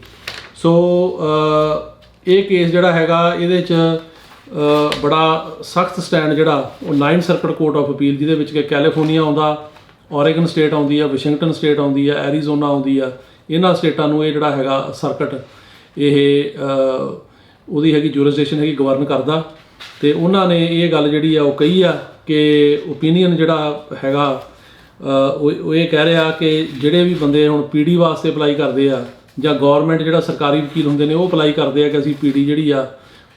ਸੋ ਇਹ ਕੇਸ ਜਿਹੜਾ ਹੈਗਾ ਇਹਦੇ 'ਚ ਬੜਾ ਸਖਤ ਸਟੈਂਡ ਜਿਹੜਾ ਉਹ 9 ਸਰਕਟ ਕੋਰਟ ਆਫ ਅਪੀਲ, ਜਿਹਦੇ ਵਿੱਚ ਕਿ ਕੈਲੀਫੋਰਨੀਆ ਆਉਂਦਾ, ਔਰੇਗਨ ਸਟੇਟ ਆਉਂਦੀ ਆ, ਵਾਸ਼ਿੰਗਟਨ ਸਟੇਟ ਆਉਂਦੀ ਆ, ਐਰੀਜ਼ੋਨਾ ਆਉਂਦੀ ਆ, ਇਹਨਾਂ ਸਟੇਟਾਂ ਨੂੰ ਇਹ ਜਿਹੜਾ ਹੈਗਾ ਸਰਕਟ ਇਹ ਉਹਦੀ ਹੈਗੀ ਜੂਰਿਸਡਿਕਸ਼ਨ ਹੈਗੀ ਗਵਰਨ ਕਰਦਾ। ਤੇ ਉਹਨਾਂ ਨੇ ਇਹ ਗੱਲ ਜਿਹੜੀ ਆ ਉਹ ਕਹੀ ਆ ਕਿ ਓਪੀਨੀਅਨ ਜਿਹੜਾ ਹੈਗਾ ਉਹ ਇਹ ਕਹਿ ਰਿਹਾ ਕਿ ਜਿਹੜੇ ਵੀ ਬੰਦੇ ਹੁਣ ਪੀਡੀ ਵਾਸਤੇ ਅਪਲਾਈ ਕਰਦੇ ਆ ਜਾਂ ਗੌਰਮੈਂਟ ਜਿਹੜਾ ਸਰਕਾਰੀ ਵਕੀਲ ਹੁੰਦੇ ਨੇ ਉਹ ਅਪਲਾਈ ਕਰਦੇ ਆ ਕਿ ਅਸੀਂ ਪੀਡੀ ਜਿਹੜੀ ਆ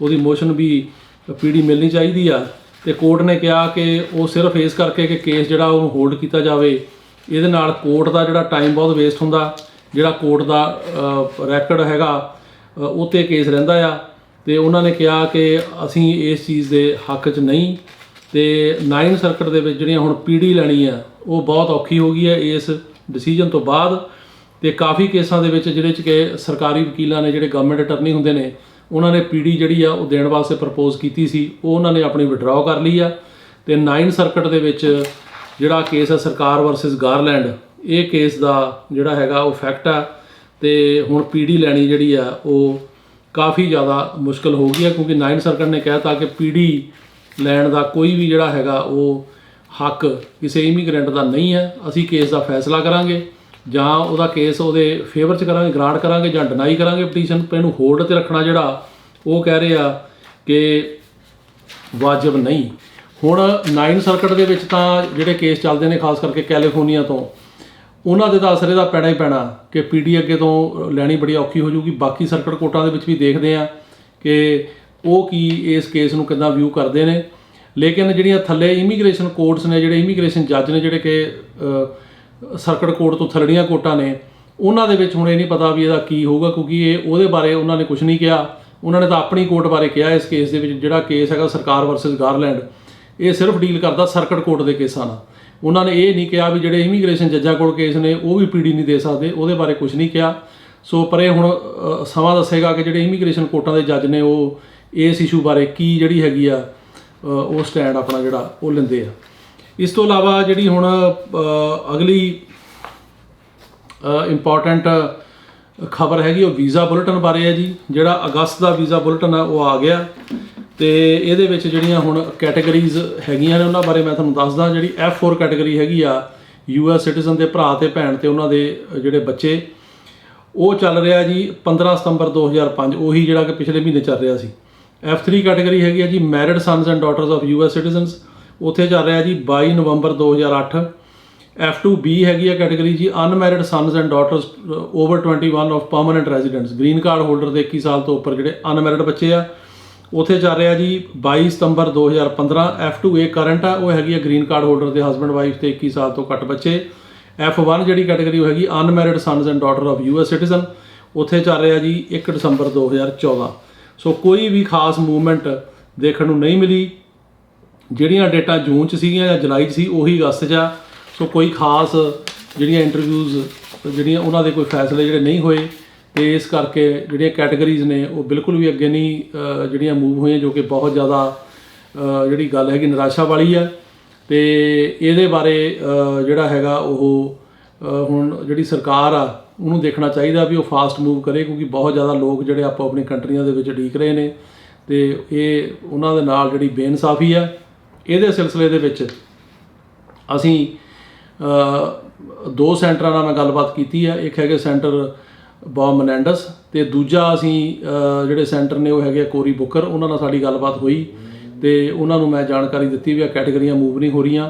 ਉਹਦੀ ਮੋਸ਼ਨ ਵੀ ਪੀਡੀ ਮਿਲਣੀ ਚਾਹੀਦੀ ਆ। ਤੇ ਕੋਰਟ ਨੇ ਕਿਹਾ ਕਿ ਉਹ ਸਿਰਫ ਇਸ ਕਰਕੇ ਕਿ ਕੇਸ ਜਿਹੜਾ ਉਹਨੂੰ ਹੋਲਡ ਕੀਤਾ ਜਾਵੇ, ਇਹਦੇ ਨਾਲ ਕੋਰਟ ਦਾ ਜਿਹੜਾ ਟਾਈਮ ਬਹੁਤ ਵੇਸਟ ਹੁੰਦਾ। ਜਿਹੜਾ ਕੋਰਟ ਦਾ ਰੈਕਡ ਹੈਗਾ ਉਹ 'ਤੇ ਕੇਸ ਰਹਿੰਦਾ ਆ ਤੇ ਉਹਨਾਂ ਨੇ ਕਿਹਾ ਕਿ ਅਸੀਂ ਇਸ ਚੀਜ਼ ਦੇ ਹੱਕ 'ਚ ਨਹੀਂ। ਤੇ 9 ਸਰਕਟ ਦੇ ਵਿੱਚ ਜਿਹੜੀਆਂ ਹੁਣ ਪੀਡੀ ਲੈਣੀ ਆ ਉਹ ਬਹੁਤ ਔਖੀ ਹੋ ਗਈ ਹੈ ਇਸ ਡਿਸੀਜਨ ਤੋਂ ਬਾਅਦ। ਤੇ ਕਾਫੀ ਕੇਸਾਂ ਦੇ ਵਿੱਚ ਜਿਹਦੇ 'ਚ ਕਿ ਸਰਕਾਰੀ ਵਕੀਲਾਂ ਨੇ ਜਿਹੜੇ ਗਵਰਨਮੈਂਟ ਅਟਰਨੀ ਹੁੰਦੇ ਨੇ ਉਹਨਾਂ ਨੇ ਪੀਡੀ ਜਿਹੜੀ ਆ ਉਹ ਦੇਣ ਵਾਸਤੇ ਪ੍ਰਪੋਜ਼ ਕੀਤੀ ਸੀ, ਉਹ ਉਹਨਾਂ ਨੇ ਆਪਣੀ ਵਿਡਰਾਅ ਕਰ ਲਈ ਆ। ਤੇ 9 ਸਰਕਟ ਦੇ ਵਿੱਚ ਜਿਹੜਾ ਕੇਸ ਆ ਸਰਕਾਰ ਵਰਸਸ ਗਾਰਲੈਂਡ, ਇਹ ਕੇਸ ਦਾ ਜਿਹੜਾ ਹੈਗਾ ਉਹ ਫੈਕਟ ਆ। ਤੇ ਹੁਣ ਪੀਡੀ ਲੈਣੀ ਜਿਹੜੀ ਆ ਉਹ ਕਾਫੀ ਜ਼ਿਆਦਾ ਮੁਸ਼ਕਲ ਹੋ ਗਈ ਹੈ, ਕਿਉਂਕਿ 9 ਸਰਕਟ ਨੇ ਕਹਿਤਾ ਕਿ ਪੀਡੀ ਲੈਣ ਦਾ ਕੋਈ ਵੀ ਜਿਹੜਾ ਹੈਗਾ ਉਹ ਹੱਕ ਕਿਸੇ ਇਮੀਗ੍ਰੈਂਟ ਦਾ ਨਹੀਂ ਹੈ। ਅਸੀਂ ਕੇਸ ਦਾ ਫੈਸਲਾ ਕਰਾਂਗੇ, ਜਾਂ ਉਹਦਾ ਕੇਸ ਉਹਦੇ ਫੇਵਰ 'ਚ ਕਰਾਂਗੇ, ਗ੍ਰਾਂਟ ਕਰਾਂਗੇ, ਜਾਂ ਡਿਨਾਈ ਕਰਾਂਗੇ ਪਟੀਸ਼ਨ। ਪਰ ਇਹਨੂੰ ਹੋਲਡ 'ਤੇ ਰੱਖਣਾ ਜਿਹੜਾ ਉਹ ਕਹਿ ਰਹੇ ਆ ਕਿ ਵਾਜਬ ਨਹੀਂ। ਹੁਣ 9 ਸਰਕਟ ਦੇ ਵਿੱਚ ਤਾਂ ਜਿਹੜੇ ਕੇਸ ਚੱਲਦੇ ਨੇ ਖਾਸ ਕਰਕੇ ਕੈਲੀਫੋਰਨੀਆ ਤੋਂ, ਉਹਨਾਂ ਦੇ ਤਾਂ ਅਸਰ ਇਹਦਾ ਪੈਣਾ ਹੀ ਪੈਣਾ ਕਿ ਪੀਡੀ ਅੱਗੇ ਤੋਂ ਲੈਣੀ ਬੜੀ ਔਖੀ ਹੋ ਜਾਊਗੀ। ਬਾਕੀ ਸਰਕਟ ਕੋਰਟਾਂ ਦੇ ਵਿੱਚ ਵੀ ਦੇਖਦੇ ਆ ਕਿ ਉਹ ਕੀ ਇਸ ਕੇਸ ਨੂੰ ਕਿੱਦਾਂ ਵਿਊ ਕਰਦੇ ਨੇ। ਲੇਕਿਨ ਜਿਹੜੀਆਂ ਥੱਲੇ ਇਮੀਗ੍ਰੇਸ਼ਨ ਕੋਰਟਸ ਨੇ, ਜਿਹੜੇ ਇਮੀਗ੍ਰੇਸ਼ਨ ਜੱਜ ਨੇ, ਜਿਹੜੇ ਕਿ ਸਰਕਟ ਕੋਰਟ ਤੋਂ ਥੱਲੜੀਆਂ ਕੋਰਟਾਂ ਨੇ, ਉਹਨਾਂ ਦੇ ਵਿੱਚ ਹੁਣ ਇਹ ਨਹੀਂ ਪਤਾ ਵੀ ਇਹਦਾ ਕੀ ਹੋਊਗਾ, ਕਿਉਂਕਿ ਇਹ ਉਹਦੇ ਬਾਰੇ ਉਹਨਾਂ ਨੇ ਕੁਝ ਨਹੀਂ ਕਿਹਾ। ਉਹਨਾਂ ਨੇ ਤਾਂ ਆਪਣੀ ਕੋਰਟ ਬਾਰੇ ਕਿਹਾ ਇਸ ਕੇਸ ਦੇ ਵਿੱਚ। ਜਿਹੜਾ ਕੇਸ ਹੈਗਾ ਸਰਕਾਰ ਵਰਸਸ ਗਾਰਲੈਂਡ, ਇਹ ਸਿਰਫ ਡੀਲ ਕਰਦਾ ਸਰਕਟ ਕੋਰਟ ਦੇ ਕੇਸਾਂ ਨਾਲ। ਉਹਨਾਂ ਨੇ ਇਹ ਨਹੀਂ ਕਿਹਾ ਵੀ ਜਿਹੜੇ ਇਮੀਗ੍ਰੇਸ਼ਨ ਜੱਜਾਂ ਕੋਲ ਕੇਸ ਨੇ ਉਹ ਵੀ ਪੀਡੀ ਨਹੀਂ ਦੇ ਸਕਦੇ, ਉਹਦੇ ਬਾਰੇ ਕੁਝ ਨਹੀਂ ਕਿਹਾ। ਸੋ ਪਰ ਇਹ ਹੁਣ ਸਮਾਂ ਦੱਸੇਗਾ ਕਿ ਜਿਹੜੇ ਇਮੀਗ੍ਰੇਸ਼ਨ ਕੋਰਟਾਂ ਦੇ ਜੱਜ ਨੇ ਉਹ ਇਸ ਇਸ਼ੂ ਬਾਰੇ ਕੀ ਜਿਹੜੀ ਹੈਗੀ ਆ ਉਹ ਸਟੈਂਡ ਆਪਣਾ ਜਿਹੜਾ ਉਹ ਲੈਂਦੇ ਆ। ਇਸ ਤੋਂ ਇਲਾਵਾ ਜਿਹੜੀ ਹੁਣ ਅਗਲੀ ਇੰਪੋਰਟੈਂਟ ਖਬਰ ਹੈਗੀ ਉਹ ਵੀਜ਼ਾ ਬੁਲੇਟਿਨ ਬਾਰੇ ਹੈ ਜੀ। ਜਿਹੜਾ ਅਗਸਤ ਦਾ ਵੀਜ਼ਾ ਬੁਲੇਟਿਨ ਆ ਉਹ ਆ ਗਿਆ ਤੇ ਇਹਦੇ ਵਿੱਚ ਜਿਹੜੀਆਂ ਹੁਣ ਕੈਟਾਗਰੀਜ਼ ਹੈਗੀਆਂ ਨੇ ਉਹਨਾਂ ਬਾਰੇ ਮੈਂ ਤੁਹਾਨੂੰ ਦੱਸਦਾ। ਜਿਹੜੀ F4 ਕੈਟਾਗਰੀ ਹੈਗੀ ਆ US ਸਿਟੀਜ਼ਨ ਦੇ ਭਰਾ ਤੇ ਭੈਣ ਤੇ ਉਹਨਾਂ ਦੇ ਜਿਹੜੇ ਬੱਚੇ, ਉਹ ਚੱਲ ਰਿਹਾ ਜੀ 15 ਸਤੰਬਰ 2005, ਉਹੀ ਜਿਹੜਾ ਕਿ ਪਿਛਲੇ ਮਹੀਨੇ ਚੱਲ ਰਿਹਾ ਸੀ। F3 ਕੈਟਾਗਰੀ ਹੈਗੀ ਆ ਜੀ married sons and daughters of US citizens, ਉੱਥੇ ਚੱਲ ਰਿਹਾ ਜੀ 22 ਨਵੰਬਰ 2008। F2B ਹੈਗੀ ਆ ਕੈਟਾਗਰੀ ਜੀ unmarried sons and daughters over 21 of permanent residents, green card holder ਦੇ 21 ਸਾਲ ਤੋਂ ਉੱਪਰ ਜਿਹੜੇ ਅਨਮੈਰਿਡ ਬੱਚੇ ਆ, ਉੱਥੇ ਚੱਲ ਰਿਹਾ ਜੀ 22 ਸਤੰਬਰ 2015। F2A ਕਰੰਟ ਆ, ਉਹ ਹੈਗੀ ਆ ਗ੍ਰੀਨ ਕਾਰਡ ਹੋਲਡਰ ਦੇ ਹਸਬੈਂਡ ਵਾਈਫ ਤੇ 21 ਸਾਲ ਤੋਂ ਘੱਟ ਬੱਚੇ। F1 ਜਿਹੜੀ ਕੈਟਾਗਰੀ ਉਹ ਹੈਗੀ unmarried sons and daughter of US citizen, ਉੱਥੇ ਚੱਲ ਰਿਹਾ ਜੀ 1 ਦਸੰਬਰ 2014। ਸੋ ਕੋਈ ਵੀ ਖਾਸ ਮੂਵਮੈਂਟ ਦੇਖਣ ਨੂੰ ਨਹੀਂ ਮਿਲੀ। ਜਿਹੜੀਆਂ ਡੇਟਾਂ ਜੂਨ 'ਚ ਸੀਗੀਆਂ ਜਾਂ ਜੁਲਾਈ 'ਚ ਸੀ ਉਹੀ ਅਗਸਤ 'ਚ ਆ। ਸੋ ਕੋਈ ਖਾਸ ਜਿਹੜੀਆਂ ਇੰਟਰਵਿਊਜ਼ ਜਿਹੜੀਆਂ ਉਹਨਾਂ ਦੇ ਕੋਈ ਫੈਸਲੇ ਜਿਹੜੇ ਨਹੀਂ ਹੋਏ ਤੇ ਇਸ ਕਰਕੇ ਜਿਹੜੀਆਂ ਕੈਟਾਗਰੀਜ਼ ਨੇ ਉਹ ਬਿਲਕੁਲ ਵੀ ਅੱਗੇ ਨਹੀਂ ਜਿਹੜੀਆਂ ਮੂਵ ਹੋਈਆਂ, ਜੋ ਕਿ ਬਹੁਤ ਜ਼ਿਆਦਾ ਜਿਹੜੀ ਗੱਲ ਹੈਗੀ ਨਿਰਾਸ਼ਾ ਵਾਲੀ ਆ। ਤੇ ਇਹਦੇ ਬਾਰੇ ਜਿਹੜਾ ਹੈਗਾ ਉਹ ਹੁਣ ਜਿਹੜੀ ਸਰਕਾਰ ਆ ਉਹਨੂੰ ਦੇਖਣਾ ਚਾਹੀਦਾ ਵੀ ਉਹ ਫਾਸਟ ਮੂਵ ਕਰੇ, ਕਿਉਂਕਿ ਬਹੁਤ ਜ਼ਿਆਦਾ ਲੋਕ ਜਿਹੜੇ ਆਪੋ ਆਪਣੀ ਕੰਟਰੀਆਂ ਦੇ ਵਿੱਚ ਉਡੀਕ ਰਹੇ ਨੇ ਤੇ ਇਹ ਉਹਨਾਂ ਦੇ ਨਾਲ ਜਿਹੜੀ ਬੇਇਨਸਾਫੀ ਆ। ਇਹਦੇ ਸਿਲਸਿਲੇ ਦੇ ਵਿੱਚ ਅਸੀਂ 2 ਸੈਂਟਰਾਂ ਨਾਲ ਮੈਂ ਗੱਲਬਾਤ ਕੀਤੀ ਆ। ਇੱਕ ਹੈਗੇ ਸੈਂਟਰ ਬੌਬ ਮਨੈਂਡਸ ਤੇ ਦੂਜਾ ਅਸੀਂ ਜਿਹੜੇ ਸੈਂਟਰ ਨੇ ਉਹ ਹੈਗੇ ਕੋਰੀ ਬੁੱਕਰ। ਉਹਨਾਂ ਨਾਲ ਸਾਡੀ ਗੱਲਬਾਤ ਹੋਈ ਤੇ ਉਹਨਾਂ ਨੂੰ ਮੈਂ ਜਾਣਕਾਰੀ ਦਿੱਤੀ ਵੀ ਆ ਕੈਟੇਗਰੀਆਂ ਮੂਵ ਨਹੀਂ ਹੋ ਰਹੀਆਂ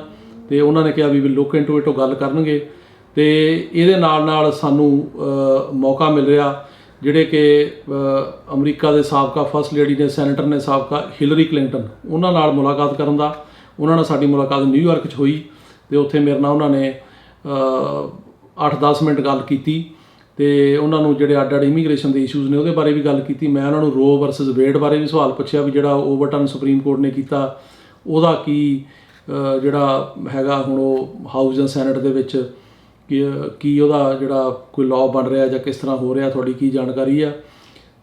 ਤੇ ਉਹਨਾਂ ਨੇ ਕਿਹਾ ਵੀ ਲੁੱਕ ਇਨਟੂ ਇਟ, ਉਹ ਗੱਲ ਕਰਨਗੇ। ਤੇ ਇਹਦੇ ਨਾਲ ਸਾਨੂੰ ਮੌਕਾ ਮਿਲ ਰਿਹਾ ਜਿਹੜੇ ਕਿ ਅਮਰੀਕਾ ਦੇ ਸਾਬਕਾ ਫਸਟ ਲੇਡੀ ਨੇ, ਸੈਨੇਟਰ ਨੇ ਸਾਬਕਾ ਹਿਲਰੀ ਕਲਿੰਟਨ, ਉਹਨਾਂ ਨਾਲ ਮੁਲਾਕਾਤ ਕਰਨ ਦਾ। ਉਹਨਾਂ ਨਾਲ ਸਾਡੀ ਮੁਲਾਕਾਤ ਨਿਊਯਾਰਕ 'ਚ ਹੋਈ ਤੇ ਉੱਥੇ ਮੇਰੇ ਨਾਲ ਉਹਨਾਂ ਨੇ 8-10 ਮਿੰਟ ਗੱਲ ਕੀਤੀ ਤੇ ਉਹਨਾਂ ਨੂੰ ਜਿਹੜੇ ਅੱਡ ਇਮੀਗ੍ਰੇਸ਼ਨ ਦੇ ਇਸ਼ੂਜ਼ ਨੇ ਉਹਦੇ ਬਾਰੇ ਵੀ ਗੱਲ ਕੀਤੀ। ਮੈਂ ਉਹਨਾਂ ਨੂੰ ਰੋ ਵਰਸਸ ਵੇਡ ਬਾਰੇ ਵੀ ਸਵਾਲ ਪੁੱਛਿਆ ਵੀ ਜਿਹੜਾ ਓਵਰਟਰਨ ਸੁਪਰੀਮ ਕੋਰਟ ਨੇ ਕੀਤਾ ਉਹਦਾ ਕੀ ਜਿਹੜਾ ਹੈਗਾ ਹੁਣ ਉਹ ਹਾਊਸ ਜਾਂ ਸੈਨੇਟ ਦੇ ਵਿੱਚ ਕੀ ਉਹਦਾ ਜਿਹੜਾ ਕੋਈ ਲਾਅ ਬਣ ਰਿਹਾ ਜਾਂ ਕਿਸ ਤਰ੍ਹਾਂ ਹੋ ਰਿਹਾ, ਤੁਹਾਡੀ ਕੀ ਜਾਣਕਾਰੀ ਆ।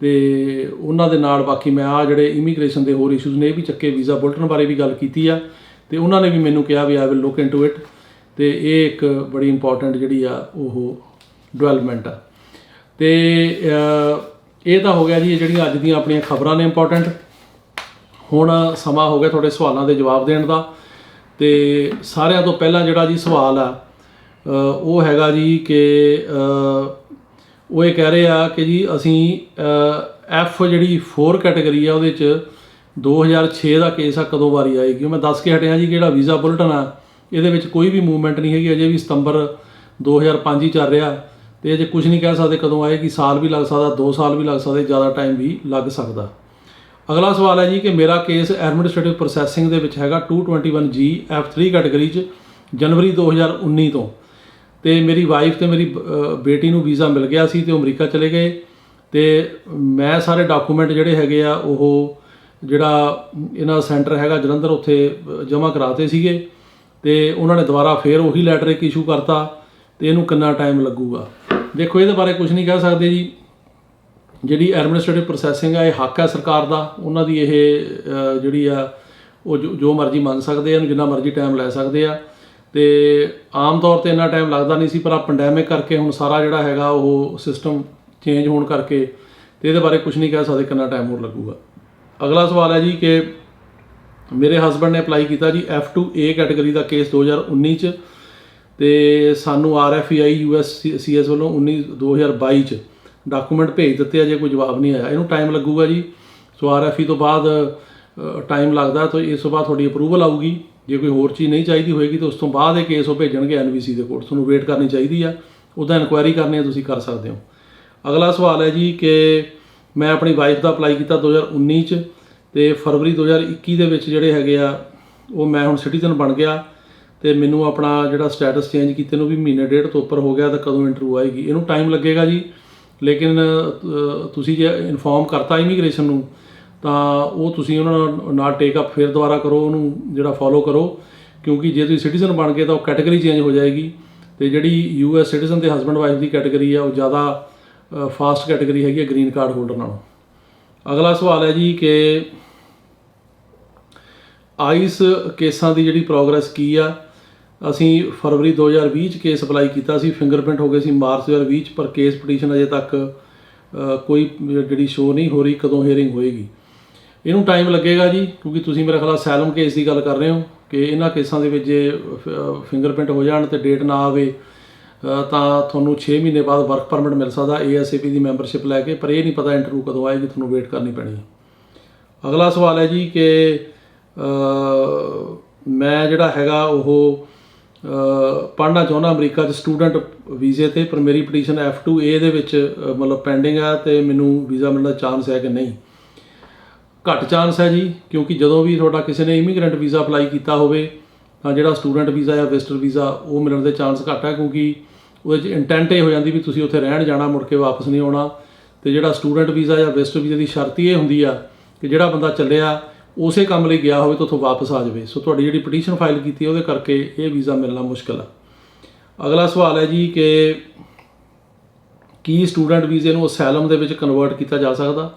ਤੇ ਉਹਨਾਂ ਦੇ ਨਾਲ ਬਾਕੀ ਮੈਂ ਆ ਜਿਹੜੇ ਇਮੀਗ੍ਰੇਸ਼ਨ ਦੇ ਹੋਰ ਇਸ਼ੂਜ਼ ਨੇ ਇਹ ਵੀ ਚੱਕੇ, ਵੀਜ਼ਾ ਬੁਲਟਨ ਬਾਰੇ ਵੀ ਗੱਲ ਕੀਤੀ ਆ ਤੇ ਉਹਨਾਂ ਨੇ ਵੀ ਮੈਨੂੰ ਕਿਹਾ ਵੀ I will look into it. ਤੇ ਇਹ ਇੱਕ ਬੜੀ ਇੰਪੋਰਟੈਂਟ ਜਿਹੜੀ ਆ ਉਹ ਡਿਵੈਲਪਮੈਂਟ ਆ। ਤੇ ਇਹ ਤਾਂ ਹੋ ਗਿਆ ਜੀ ਜਿਹੜੀਆਂ ਅੱਜ ਦੀਆਂ ਆਪਣੀਆਂ ਖਬਰਾਂ ਨੇ ਇੰਪੋਰਟੈਂਟ। ਹੁਣ ਸਮਾਂ ਹੋ ਗਿਆ ਤੁਹਾਡੇ ਸਵਾਲਾਂ ਦੇ ਜਵਾਬ ਦੇਣ ਦਾ। ਤੇ ਸਾਰਿਆਂ ਤੋਂ ਪਹਿਲਾਂ ਜਿਹੜਾ ਜੀ ਸਵਾਲ ਆ ਉਹ ਹੈਗਾ ਜੀ ਕਿ ਉਹ ਇਹ ਕਹਿ ਰਹੇ ਆ ਕਿ ਜੀ ਅਸੀਂ F ਜਿਹੜੀ 4 ਕੈਟੇਗਰੀ ਆ ਉਹਦੇ 'ਚ 2006 ਦਾ ਕੇਸ ਆ, ਕਦੋਂ ਵਾਰੀ ਆਏਗੀ? ਮੈਂ ਦੱਸ ਕੇ ਹਟਿਆ ਜੀ ਕਿ ਜਿਹੜਾ ਵੀਜ਼ਾ ਬੁਲਟਨ ਆ ਇਹਦੇ ਵਿੱਚ ਕੋਈ ਵੀ ਮੂਵਮੈਂਟ ਨਹੀਂ ਹੈਗੀ, ਅਜੇ ਵੀ ਸਤੰਬਰ 2005 ਹੀ ਚੱਲ ਰਿਹਾ ਤੇ ਅਜੇ ਕੁਝ ਨਹੀਂ ਕਹਿ ਸਕਦੇ ਕਦੋਂ ਆਏਗੀ। ਸਾਲ ਵੀ ਲੱਗ ਸਕਦਾ, 2 ਸਾਲ ਵੀ ਲੱਗ ਸਕਦੇ, ਜ਼ਿਆਦਾ ਟਾਈਮ ਵੀ ਲੱਗ ਸਕਦਾ। ਅਗਲਾ ਸਵਾਲ ਹੈ ਜੀ ਕਿ ਮੇਰਾ ਕੇਸ ਐਡਮਿਨਿਸਟ੍ਰੇਟਿਵ ਪ੍ਰੋਸੈਸਿੰਗ ਦੇ ਵਿੱਚ ਹੈਗਾ 221G F3 ਕੈਟੇਗਰੀ 'ਚ ਜਨਵਰੀ 2019 ਤੋਂ। ਤੇ ਮੇਰੀ ਵਾਈਫ ਤੇ ਮੇਰੀ ਬੇਟੀ ਨੂੰ ਵੀਜ਼ਾ ਮਿਲ ਗਿਆ ਸੀ ਤੇ ਉਹ ਅਮਰੀਕਾ ਚਲੇ ਗਏ ਤੇ ਮੈਂ ਸਾਰੇ ਡਾਕੂਮੈਂਟ ਜਿਹੜੇ ਹੈਗੇ ਆ ਉਹ ਜਿਹੜਾ ਇਹਨਾਂ ਦਾ ਸੈਂਟਰ ਹੈਗਾ ਜਲੰਧਰ ਉੱਥੇ ਜਮ੍ਹਾਂ ਕਰਾਤੇ ਸੀਗੇ ਤੇ ਉਹਨਾਂ ਨੇ ਦੁਬਾਰਾ ਫਿਰ ਉਹੀ ਲੈਟਰ ਇੱਕ ਇਸ਼ੂ ਕਰਤਾ ਤੇ ਇਹਨੂੰ ਕਿੰਨਾ ਟਾਈਮ ਲੱਗੂਗਾ? ਦੇਖੋ ਇਹਦੇ ਬਾਰੇ ਕੁਝ ਨਹੀਂ ਕਹਿ ਸਕਦੇ ਜੀ। ਜਿਹੜੀ ਐਡਮਿਨਿਸਟ੍ਰੇਟਿਵ ਪ੍ਰੋਸੈਸਿੰਗ ਆ ਇਹ ਹੱਕ ਹੈ ਸਰਕਾਰ ਦਾ, ਉਹਨਾਂ ਦੀ ਇਹ ਜਿਹੜੀ ਆ ਉਹ ਜੋ ਮਰਜ਼ੀ ਮੰਗ ਸਕਦੇ ਆ, ਇਹਨੂੰ ਜਿੰਨਾ ਮਰਜ਼ੀ ਟਾਈਮ ਲੈ ਸਕਦੇ ਆ। ਤੇ ਆਮ ਤੌਰ 'ਤੇ ਇੰਨਾ ਟਾਈਮ ਲੱਗਦਾ ਨਹੀਂ ਸੀ, ਪਰ ਆ ਪੈਂਡੈਮਿਕ ਕਰਕੇ ਹੁਣ ਸਾਰਾ ਜਿਹੜਾ ਹੈਗਾ ਉਹ ਸਿਸਟਮ ਚੇਂਜ ਹੋਣ ਕਰਕੇ ਤੇ ਇਹਦੇ ਬਾਰੇ ਕੁਝ ਨਹੀਂ ਕਹਿ ਸਕਦੇ ਕਿੰਨਾ ਟਾਈਮ ਹੋਰ ਲੱਗੂਗਾ। ਅਗਲਾ ਸਵਾਲ ਹੈ ਜੀ ਕਿ ਮੇਰੇ ਹਸਬੈਂਡ ਨੇ ਅਪਲਾਈ ਕੀਤਾ ਜੀ F2A ਕੈਟੇਗਰੀ ਦਾ ਕੇਸ 2019 'ਚ ਤੇ ਸਾਨੂੰ RFEI USCIS ਵੱਲੋਂ 2022 'ਚ ਡਾਕੂਮੈਂਟ ਭੇਜ ਦਿੱਤੇ ਆ, ਜੇ ਕੋਈ ਜਵਾਬ ਨਹੀਂ ਆਇਆ। ਇਹਨੂੰ ਟਾਈਮ ਲੱਗੂਗਾ ਜੀ। ਸੋ RFE ਤੋਂ ਬਾਅਦ ਟਾਈਮ ਲੱਗਦਾ ਤਾਂ ਇਸ ਤੋਂ ਬਾਅਦ ਤੁਹਾਡੀ ਅਪਰੂਵਲ ਆਊਗੀ। ਜੇ ਕੋਈ ਹੋਰ ਚੀਜ਼ ਨਹੀਂ ਚਾਹੀਦੀ ਹੋਏਗੀ ਤਾਂ ਉਸ ਤੋਂ ਬਾਅਦ ਇਹ ਕੇਸ ਉਹ ਭੇਜਣਗੇ NVC ਦੇ ਕੋਲ, ਤੁਹਾਨੂੰ ਵੇਟ ਕਰਨੀ ਚਾਹੀਦੀ ਆ। ਉੱਦਾਂ ਇਨਕੁਆਇਰੀ ਕਰਨੀ ਹੈ ਤੁਸੀਂ ਕਰ ਸਕਦੇ ਹੋ। ਅਗਲਾ ਸਵਾਲ ਹੈ ਜੀ ਕਿ ਮੈਂ ਆਪਣੀ ਵਾਈਫ ਦਾ ਅਪਲਾਈ ਕੀਤਾ 2019 'ਚ ਤੇ ਫਰਵਰੀ 2021 ਦੇ ਵਿੱਚ ਜਿਹੜੇ ਹੈਗੇ ਆ ਉਹ ਮੈਂ ਹੁਣ ਸਿਟੀਜ਼ਨ ਬਣ ਗਿਆ ਤੇ ਮੈਨੂੰ ਆਪਣਾ ਜਿਹੜਾ ਸਟੇਟਸ ਚੇਂਜ ਕੀਤੇ ਨੂੰ ਵੀ ਮਹੀਨੇ ਡੇਢ ਤੋਂ ਉੱਪਰ ਹੋ ਗਿਆ ਤਾਂ ਕਦੋਂ ਇੰਟਰਵਿਊ ਆਏਗੀ? ਇਹਨੂੰ ਟਾਈਮ ਲੱਗੇਗਾ ਜੀ, ਲੇਕਿਨ ਤੁਸੀਂ ਜੇ ਇਨਫੋਰਮ ਕਰਤਾ ਇਮੀਗ੍ਰੇਸ਼ਨ ਨੂੰ ਤਾਂ ਉਹ ਤੁਸੀਂ ਉਹਨਾਂ ਨਾਲ ਟੇਕ ਅਪ ਫਿਰ ਦੁਬਾਰਾ ਕਰੋ, ਉਹਨੂੰ ਜਿਹੜਾ ਫੋਲੋ ਕਰੋ, ਕਿਉਂਕਿ ਜੇ ਤੁਸੀਂ ਸਿਟੀਜ਼ਨ ਬਣ ਗਏ ਤਾਂ ਉਹ ਕੈਟੇਗਰੀ ਚੇਂਜ ਹੋ ਜਾਏਗੀ ਤੇ ਜਿਹੜੀ US ਸਿਟੀਜ਼ਨ ਦੇ ਹਸਬੈਂਡ ਵਾਈਫ ਦੀ ਕੈਟੇਗਰੀ ਆ ਉਹ ਜ਼ਿਆਦਾ ਫਾਸਟ ਕੈਟੇਗਰੀ ਹੈਗੀ ਹੈ ਗ੍ਰੀਨ ਕਾਰਡ ਹੋਲਡਰ ਨਾਲੋਂ। ਅਗਲਾ ਸਵਾਲ ਹੈ ਜੀ ਕਿ ਆਈਸ ਕੇਸਾਂ ਦੀ ਜਿਹੜੀ ਪ੍ਰੋਗਰੈਸ ਕੀ ਆ? ਅਸੀਂ ਫਰਵਰੀ 2020 'ਚ ਕੇਸ ਅਪਲਾਈ ਕੀਤਾ ਸੀ, ਫਿੰਗਰਪ੍ਰਿੰਟ ਹੋ ਗਏ ਸੀ ਮਾਰਚ 2020 'ਚ, ਪਰ ਕੇਸ ਪਟੀਸ਼ਨ ਅਜੇ ਤੱਕ ਕੋਈ ਜਿਹੜੀ ਸ਼ੋ ਨਹੀਂ ਹੋ ਰਹੀ ਕਦੋਂ ਹੀਅਰਿੰਗ ਹੋਏਗੀ। ਇਹਨੂੰ ਟਾਈਮ ਲੱਗੇਗਾ ਜੀ, ਕਿਉਂਕਿ ਤੁਸੀਂ ਮੇਰੇ ਖਿਆਲ ਅਸਾਈਲਮ ਕੇਸ ਦੀ ਗੱਲ ਕਰ ਰਹੇ ਹੋ ਕਿ ਇਹਨਾਂ ਕੇਸਾਂ ਦੇ ਵਿੱਚ ਜੇ ਫਿੰਗਰਪ੍ਰਿੰਟ ਹੋ ਜਾਣ ਤੇ ਡੇਟ ਨਾ ਆਵੇ ਤਾਂ ਤੁਹਾਨੂੰ 6 ਮਹੀਨੇ ਬਾਅਦ ਵਰਕ ਪਰਮਿਟ ਮਿਲ ਸਕਦਾ ASAP ਦੀ ਮੈਂਬਰਸ਼ਿਪ ਲੈ ਕੇ, ਪਰ ਇਹ ਨਹੀਂ ਪਤਾ ਇੰਟਰਵਿਊ ਕਦੋਂ ਆਏਗੀ, ਤੁਹਾਨੂੰ ਵੇਟ ਕਰਨੀ ਪੈਣੀ ਹੈ। ਅਗਲਾ ਸਵਾਲ ਹੈ ਜੀ ਕਿ ਮੈਂ ਜਿਹੜਾ ਹੈਗਾ ਉਹ ਪੜ੍ਹਨਾ ਚਾਹੁੰਦਾ ਅਮਰੀਕਾ 'ਚ ਸਟੂਡੈਂਟ ਵੀਜ਼ੇ 'ਤੇ, ਪਰ ਮੇਰੀ ਪਟੀਸ਼ਨ F2A ਦੇ ਵਿੱਚ ਮਤਲਬ ਪੈਂਡਿੰਗ ਹੈ ਤੇ ਮੈਨੂੰ ਵੀਜ਼ਾ ਮਿਲਣ ਦਾ ਚਾਂਸ ਹੈ ਕਿ ਨਹੀਂ? ਘੱਟ ਚਾਂਸ ਹੈ ਜੀ, ਕਿਉਂਕਿ ਜਦੋਂ ਵੀ ਤੁਹਾਡਾ ਕਿਸੇ ਨੇ ਇਮੀਗ੍ਰੈਂਟ ਵੀਜ਼ਾ ਅਪਲਾਈ ਕੀਤਾ ਹੋਵੇ ਤਾਂ ਜਿਹੜਾ ਸਟੂਡੈਂਟ ਵੀਜ਼ਾ ਜਾਂ ਵਿਜ਼ਟਰ ਵੀਜ਼ਾ ਉਹ ਮਿਲਣ ਦੇ ਚਾਂਸ ਘੱਟ ਹੈ, ਕਿਉਂਕਿ ਉਹਦੇ 'ਚ ਇੰਟੈਂਟ ਇਹ ਹੋ ਜਾਂਦੀ ਵੀ ਤੁਸੀਂ ਉੱਥੇ ਰਹਿਣ ਜਾਣਾ, ਮੁੜ ਕੇ ਵਾਪਸ ਨਹੀਂ ਆਉਣਾ। ਤੇ ਜਿਹੜਾ ਸਟੂਡੈਂਟ ਵੀਜ਼ਾ ਜਾਂ ਵਿਜ਼ਟਰ ਵੀਜ਼ਾ ਦੀ ਸ਼ਰਤ ਇਹ ਹੁੰਦੀ ਆ ਕਿ ਜਿਹੜਾ ਬੰਦਾ ਚੱਲਿਆ ਉਸੇ ਕੰਮ ਲਈ ਗਿਆ ਹੋਵੇ ਤਾਂ ਉੱਥੋਂ ਵਾਪਸ ਆ ਜਾਵੇ। ਸੋ ਤੁਹਾਡੀ ਜਿਹੜੀ ਪਟੀਸ਼ਨ ਫਾਈਲ ਕੀਤੀ ਉਹਦੇ ਕਰਕੇ ਇਹ ਵੀਜ਼ਾ ਮਿਲਣਾ ਮੁਸ਼ਕਿਲ ਆ। ਅਗਲਾ ਸਵਾਲ ਹੈ ਜੀ ਕਿ ਕੀ ਸਟੂਡੈਂਟ ਵੀਜ਼ੇ ਨੂੰ ਅਸਾਈਲਮ ਦੇ ਵਿੱਚ ਕਨਵਰਟ ਕੀਤਾ ਜਾ ਸਕਦਾ?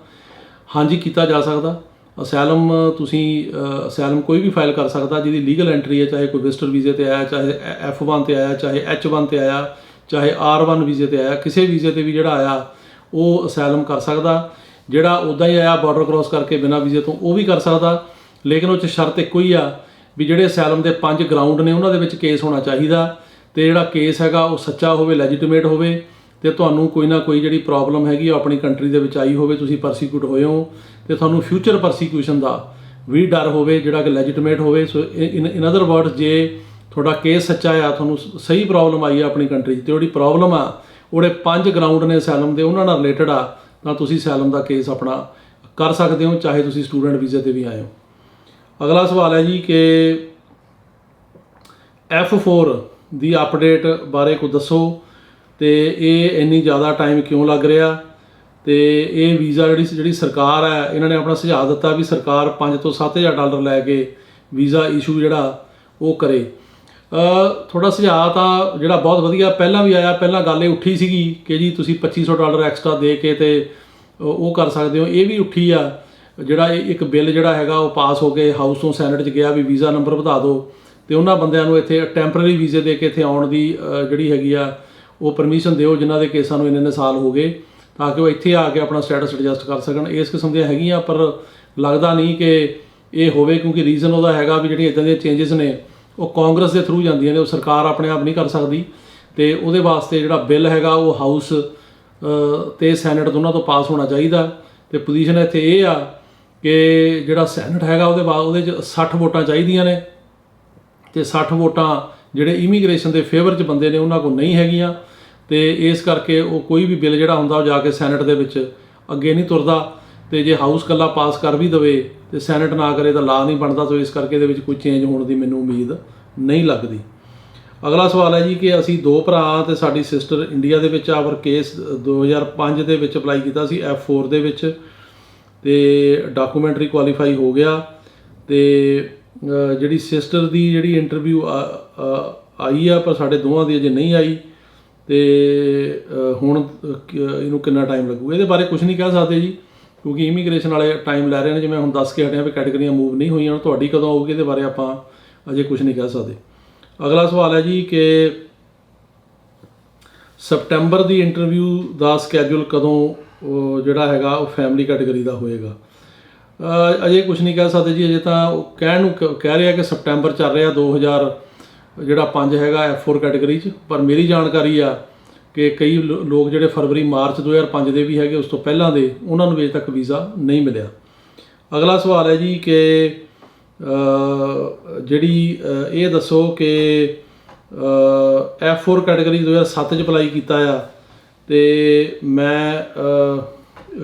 ਹਾਂਜੀ, ਕੀਤਾ ਜਾ ਸਕਦਾ। ਅਸਾਈਲਮ ਤੁਸੀਂ ਅਸਾਈਲਮ ਕੋਈ ਵੀ ਫਾਈਲ ਕਰ ਸਕਦਾ ਜਿਹਦੀ ਲੀਗਲ ਐਂਟਰੀ ਹੈ, ਚਾਹੇ ਕੋਈ ਵਿਜ਼ਟਰ ਵੀਜ਼ੇ 'ਤੇ ਆਇਆ, ਚਾਹੇ F1 'ਤੇ ਆਇਆ, ਚਾਹੇ H1 'ਤੇ ਆਇਆ, ਚਾਹੇ R1 ਵੀਜ਼ੇ ਤੇ ਆਇਆ, ਕਿਸੇ ਵੀਜ਼ੇ ਤੇ ਵੀ ਜਿਹੜਾ ਆਇਆ ਉਹ ਅਸਾਈਲਮ ਕਰ ਸਕਦਾ। ਜਿਹੜਾ ਉੱਦਾਂ ਹੀ ਆਇਆ ਬਾਰਡਰ ਕ੍ਰੋਸ ਕਰਕੇ ਬਿਨਾਂ ਵੀਜ਼ੇ ਤੋਂ, ਉਹ ਵੀ ਕਰ ਸਕਦਾ। ਲੇਕਿਨ ਉਹ 'ਚ ਸ਼ਰਤ ਇੱਕੋ ਹੀ ਆ ਵੀ ਜਿਹੜੇ ਅਸਾਈਲਮ ਦੇ 5 ਗਰਾਊਂਡ ਨੇ ਉਹਨਾਂ ਦੇ ਵਿੱਚ ਕੇਸ ਹੋਣਾ ਚਾਹੀਦਾ, ਤੇ ਜਿਹੜਾ ਕੇਸ ਹੈਗਾ ਉਹ ਸੱਚਾ ਹੋਵੇ, ਲੈਜੀਟੀਮੇਟ ਹੋਵੇ, ਤੇ ਤੁਹਾਨੂੰ ਕੋਈ ਨਾ ਕੋਈ ਜਿਹੜੀ ਪ੍ਰੋਬਲਮ ਹੈਗੀ ਉਹ ਆਪਣੀ ਕੰਟਰੀ ਦੇ ਵਿੱਚ ਆਈ ਹੋਵੇ, ਤੁਸੀਂ ਪਰਸੀਕਿਊਟ ਹੋਏ ਹੋ, ਤੇ ਤੁਹਾਨੂੰ ਫਿਊਚਰ ਪਰਸੀਕਿਊਸ਼ਨ ਦਾ ਵੀ ਡਰ ਹੋਵੇ ਜਿਹੜਾ ਕਿ ਲੈਜੀਟੀਮੇਟ ਹੋਵੇ। ਸੋ ਇਨ ਅਦਰ ਵਰਡਸ, ਜੇ ਤੁਹਾਡਾ ਕੇਸ ਸੱਚਾ ਆ, ਤੁਹਾਨੂੰ ਸਹੀ ਪ੍ਰੋਬਲਮ ਆਈ ਆ ਆਪਣੀ ਕੰਟਰੀ 'ਚ, ਤੇ ਜਿਹੜੀ ਪ੍ਰੋਬਲਮ ਆ ਉਹਦੇ 5 ਗਰਾਊਂਡ ਨੇ ਅਸਾਈਲਮ ਦੇ ਉਹਨਾਂ ਨਾਲ ਰਿਲੇਟਡ ਆ, ਤਾਂ ਤੁਸੀਂ ਅਸਾਈਲਮ ਦਾ ਕੇਸ ਆਪਣਾ ਕਰ ਸਕਦੇ ਹੋ, ਚਾਹੇ ਤੁਸੀਂ ਸਟੂਡੈਂਟ ਵੀਜ਼ੇ ਤੇ ਵੀ ਆਏ ਹੋ। ਅਗਲਾ ਸਵਾਲ ਹੈ ਜੀ ਕਿ F4 ਦੀ ਅਪਡੇਟ ਬਾਰੇ ਕੁਝ ਦੱਸੋ, ਤੇ ਇਹ ਇੰਨੀ ਜ਼ਿਆਦਾ ਟਾਈਮ ਕਿਉਂ ਲੱਗ ਰਿਹਾ, ਤੇ ਇਹ ਵੀਜ਼ਾ ਜਿਹੜੀ ਸਰਕਾਰ ਹੈ ਇਹਨਾਂ ਨੇ ਆਪਣਾ ਸੁਝਾਅ ਦਿੱਤਾ ਵੀ ਸਰਕਾਰ $5,000 ਤੋਂ $7,000 ਲੈ ਕੇ ਵੀਜ਼ਾ ਇਸ਼ੂ ਜਿਹੜਾ ਉਹ ਕਰੇ। ਥੋੜਾ ਸੁਝਾਅ ਤਾਂ ਜਿਹੜਾ ਬਹੁਤ ਵਧੀਆ ਪਹਿਲਾਂ ਵੀ ਆਇਆ। ਪਹਿਲਾਂ ਗੱਲ ਇਹ ਉੱਠੀ ਸੀਗੀ ਕਿ ਜੀ ਤੁਸੀਂ $2,500 ਐਕਸਟਰਾ ਦੇ ਕੇ ਤੇ ਉਹ ਕਰ ਸਕਦੇ ਹੋ। ਇਹ ਵੀ ਉੱਠੀ ਆ, ਜਿਹੜਾ ਇੱਕ ਬਿੱਲ ਜਿਹੜਾ ਹੈਗਾ ਉਹ ਪਾਸ ਹੋ ਕੇ ਹਾਊਸ ਤੋਂ ਸੈਨੇਟ 'ਚ ਗਿਆ ਵੀ ਵੀਜ਼ਾ ਨੰਬਰ ਵਧਾ ਦਿਓ, ਤੇ ਉਹਨਾਂ ਬੰਦਿਆਂ ਨੂੰ ਇੱਥੇ ਟੈਂਪਰੇਰੀ ਵੀਜ਼ੇ ਦੇ ਕੇ ਇੱਥੇ ਆਉਣ ਦੀ ਜਿਹੜੀ ਹੈਗੀ ਆ ਉਹ ਪਰਮਿਸ਼ਨ ਦਿਓ ਜਿਨ੍ਹਾਂ ਦੇ ਕੇਸਾਂ ਨੂੰ ਇੰਨੇ ਸਾਲ ਹੋ ਗਏ, ਤਾਂ ਕਿ ਉਹ ਇੱਥੇ ਆ ਕੇ ਆਪਣਾ ਸਟੇਟਸ ਐਡਜਸਟ ਕਰ ਸਕਣ। ਇਸ ਕਿਸਮ ਦੀਆਂ ਹੈਗੀਆਂ, ਪਰ ਲੱਗਦਾ ਨਹੀਂ ਕਿ ਇਹ ਹੋਵੇ, ਕਿਉਂਕਿ ਰੀਜ਼ਨ ਉਹਦਾ ਹੈਗਾ ਵੀ ਜਿਹੜੀਆਂ ਇੱਦਾਂ ਦੀਆਂ ਚੇਂਜਸ ਨੇ ਉਹ ਕਾਂਗਰਸ ਦੇ ਥਰੂ ਜਾਂਦੀਆਂ ਨੇ, ਉਹ ਸਰਕਾਰ ਆਪਣੇ ਆਪ ਨਹੀਂ ਕਰ ਸਕਦੀ, ਤੇ ਉਹਦੇ ਵਾਸਤੇ ਜਿਹੜਾ ਬਿੱਲ ਹੈਗਾ ਉਹ ਹਾਊਸ ਤੇ ਸੈਨੇਟ ਦੋਨਾਂ ਤੋਂ ਪਾਸ ਹੋਣਾ ਚਾਹੀਦਾ। ਤੇ ਪੋਜੀਸ਼ਨ ਇੱਥੇ ਇਹ ਆ ਕਿ ਜਿਹੜਾ ਸੈਨੇਟ ਹੈਗਾ ਉਹਦੇ 'ਚ 60 ਵੋਟਾਂ ਚਾਹੀਦੀਆਂ ਨੇ, ਤੇ 60 ਵੋਟਾਂ ਜਿਹੜੇ ਇਮੀਗ੍ਰੇਸ਼ਨ ਦੇ ਫੇਵਰ 'ਚ ਬੰਦੇ ਨੇ ਉਹਨਾਂ ਕੋਲ ਨਹੀਂ ਹੈਗੀਆਂ, ਤੇ ਇਸ ਕਰਕੇ ਉਹ ਕੋਈ ਵੀ ਬਿੱਲ ਜਿਹੜਾ ਹੁੰਦਾ ਉਹ ਜਾ ਕੇ ਸੈਨੇਟ ਦੇ ਵਿੱਚ ਅੱਗੇ ਨਹੀਂ ਤੁਰਦਾ। ਤੇ ਜੇ ਹਾਊਸ ਇਕੱਲਾ ਪਾਸ ਕਰ ਵੀ ਦੇਵੇ ਤੇ ਸੈਨੇਟ ਨਾ ਕਰੇ ਤਾਂ ਲਾ ਨਹੀਂ ਬਣਦਾ। ਸੋ ਇਸ ਕਰਕੇ ਇਹਦੇ ਵਿੱਚ ਕੋਈ ਚੇਂਜ ਹੋਣ ਦੀ ਮੈਨੂੰ ਉਮੀਦ ਨਹੀਂ ਲੱਗਦੀ। ਅਗਲਾ ਸਵਾਲ ਹੈ ਜੀ ਕਿ ਅਸੀਂ 2 ਭਰਾ ਤੇ ਸਾਡੀ ਸਿਸਟਰ ਇੰਡੀਆ ਦੇ ਵਿੱਚ ਆਵਰ ਕੇਸ 2005 ਦੇ ਵਿੱਚ ਅਪਲਾਈ ਕੀਤਾ ਸੀ F4 ਦੇ ਵਿੱਚ, ਤੇ ਡਾਕੂਮੈਂਟਰੀ ਕੁਆਲੀਫਾਈ ਹੋ ਗਿਆ। ਤੇ ਜਿਹੜੀ ਸਿਸਟਰ ਦੀ ਜਿਹੜੀ ਇੰਟਰਵਿਊ ਆਈ ਆ, ਪਰ ਸਾਡੇ ਦੋਵਾਂ ਦੀ ਅਜੇ ਨਹੀਂ ਆਈ, ਤੇ ਹੁਣ ਇਹਨੂੰ ਕਿੰਨਾ ਟਾਈਮ ਲੱਗੂਗਾ ਇਹਦੇ ਬਾਰੇ ਕੁਝ ਨਹੀਂ ਕਹਿ ਸਕਦੇ ਜੀ, ਕਿਉਂਕਿ ਇਮੀਗ੍ਰੇਸ਼ਨ ਵਾਲੇ ਟਾਈਮ ਲੈ ਰਹੇ ਨੇ। ਜਿਵੇਂ ਹੁਣ ਦੱਸ ਕੇ ਹਟਿਆ ਵੀ ਕੈਟੇਗਰੀਆਂ ਮੂਵ ਨਹੀਂ ਹੋਈਆਂ, ਤੁਹਾਡੀ ਕਦੋਂ ਆਊਗੀ ਇਹਦੇ ਬਾਰੇ ਆਪਾਂ ਅਜੇ ਕੁਝ ਨਹੀਂ ਕਹਿ ਸਕਦੇ। ਅਗਲਾ ਸਵਾਲ ਹੈ ਜੀ ਕਿ ਸਪਟੈਂਬਰ ਦੀ ਇੰਟਰਵਿਊ ਦਾ ਸਕੈਜੂਲ ਕਦੋਂ ਜਿਹੜਾ ਹੈਗਾ ਉਹ ਫੈਮਿਲੀ ਕੈਟੇਗਰੀ ਦਾ ਹੋਏਗਾ। ਅਜੇ ਕੁਝ ਨਹੀਂ ਕਹਿ ਸਕਦੇ ਜੀ, ਅਜੇ ਤਾਂ ਉਹ ਕਹਿਣ ਨੂੰ ਕਹਿ ਰਿਹਾ ਕਿ ਸਪਟੈਂਬਰ ਚੱਲ ਰਿਹਾ 2005 ਹੈਗਾ F4 ਕੈਟੇਗਰੀ 'ਚ, ਪਰ ਮੇਰੀ ਜਾਣਕਾਰੀ ਆ ਕਿ ਕਈ ਲੋਕ ਜਿਹੜੇ ਫਰਵਰੀ ਮਾਰਚ 2005 ਦੇ ਵੀ ਹੈਗੇ, ਉਸ ਤੋਂ ਪਹਿਲਾਂ ਦੇ, ਉਹਨਾਂ ਨੂੰ ਅਜੇ ਤੱਕ ਵੀਜ਼ਾ ਨਹੀਂ ਮਿਲਿਆ। ਅਗਲਾ ਸਵਾਲ ਹੈ ਜੀ ਕਿ ਜਿਹੜੀ ਇਹ ਦੱਸੋ ਕਿ F4 ਕੈਟੇਗਰੀ 2007 'ਚ ਅਪਲਾਈ ਕੀਤਾ ਆ, ਤੇ ਮੈਂ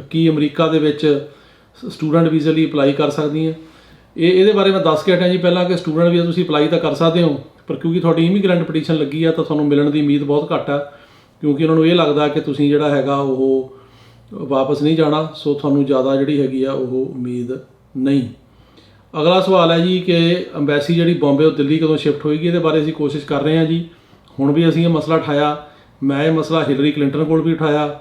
ਕੀ ਅਮਰੀਕਾ ਦੇ ਵਿੱਚ ਸਟੂਡੈਂਟ ਵੀਜ਼ੇ ਲਈ ਅਪਲਾਈ ਕਰ ਸਕਦੀ ਹਾਂ। ਇਹਦੇ ਬਾਰੇ ਮੈਂ ਦੱਸ ਕੇ ਹਟਿਆ ਜੀ ਪਹਿਲਾਂ ਕਿ ਸਟੂਡੈਂਟ ਵੀਜ਼ਾ ਤੁਸੀਂ ਅਪਲਾਈ ਤਾਂ ਕਰ ਸਕਦੇ ਹੋ, ਪਰ ਕਿਉਂਕਿ ਤੁਹਾਡੀ ਇਮੀਗ੍ਰੈਂਟ ਪਟੀਸ਼ਨ ਲੱਗੀ ਆ ਤਾਂ ਤੁਹਾਨੂੰ ਮਿਲਣ ਦੀ ਉਮੀਦ ਬਹੁਤ ਘੱਟ ਆ, ਕਿਉਂਕਿ ਉਹਨਾਂ ਨੂੰ ਇਹ ਲੱਗਦਾ ਕਿ ਤੁਸੀਂ ਜਿਹੜਾ ਹੈਗਾ ਉਹ ਵਾਪਸ ਨਹੀਂ ਜਾਣਾ। ਸੋ ਤੁਹਾਨੂੰ ਜ਼ਿਆਦਾ ਜਿਹੜੀ ਹੈਗੀ ਆ ਉਹ ਉਮੀਦ ਨਹੀਂ। ਅਗਲਾ ਸਵਾਲ ਹੈ ਜੀ ਕਿ ਅੰਬੈਸੀ ਜਿਹੜੀ ਬੰਬੇ ਤੋਂ ਦਿੱਲੀ ਕਦੋਂ ਸ਼ਿਫਟ ਹੋਏਗੀ। ਇਹਦੇ ਬਾਰੇ ਅਸੀਂ ਕੋਸ਼ਿਸ਼ ਕਰ ਰਹੇ ਹਾਂ ਜੀ। ਹੁਣ ਵੀ ਅਸੀਂ ਇਹ ਮਸਲਾ ਉਠਾਇਆ, ਮੈਂ ਇਹ ਮਸਲਾ ਹਿਲਰੀ ਕਲਿੰਟਨ ਕੋਲ ਵੀ ਉਠਾਇਆ,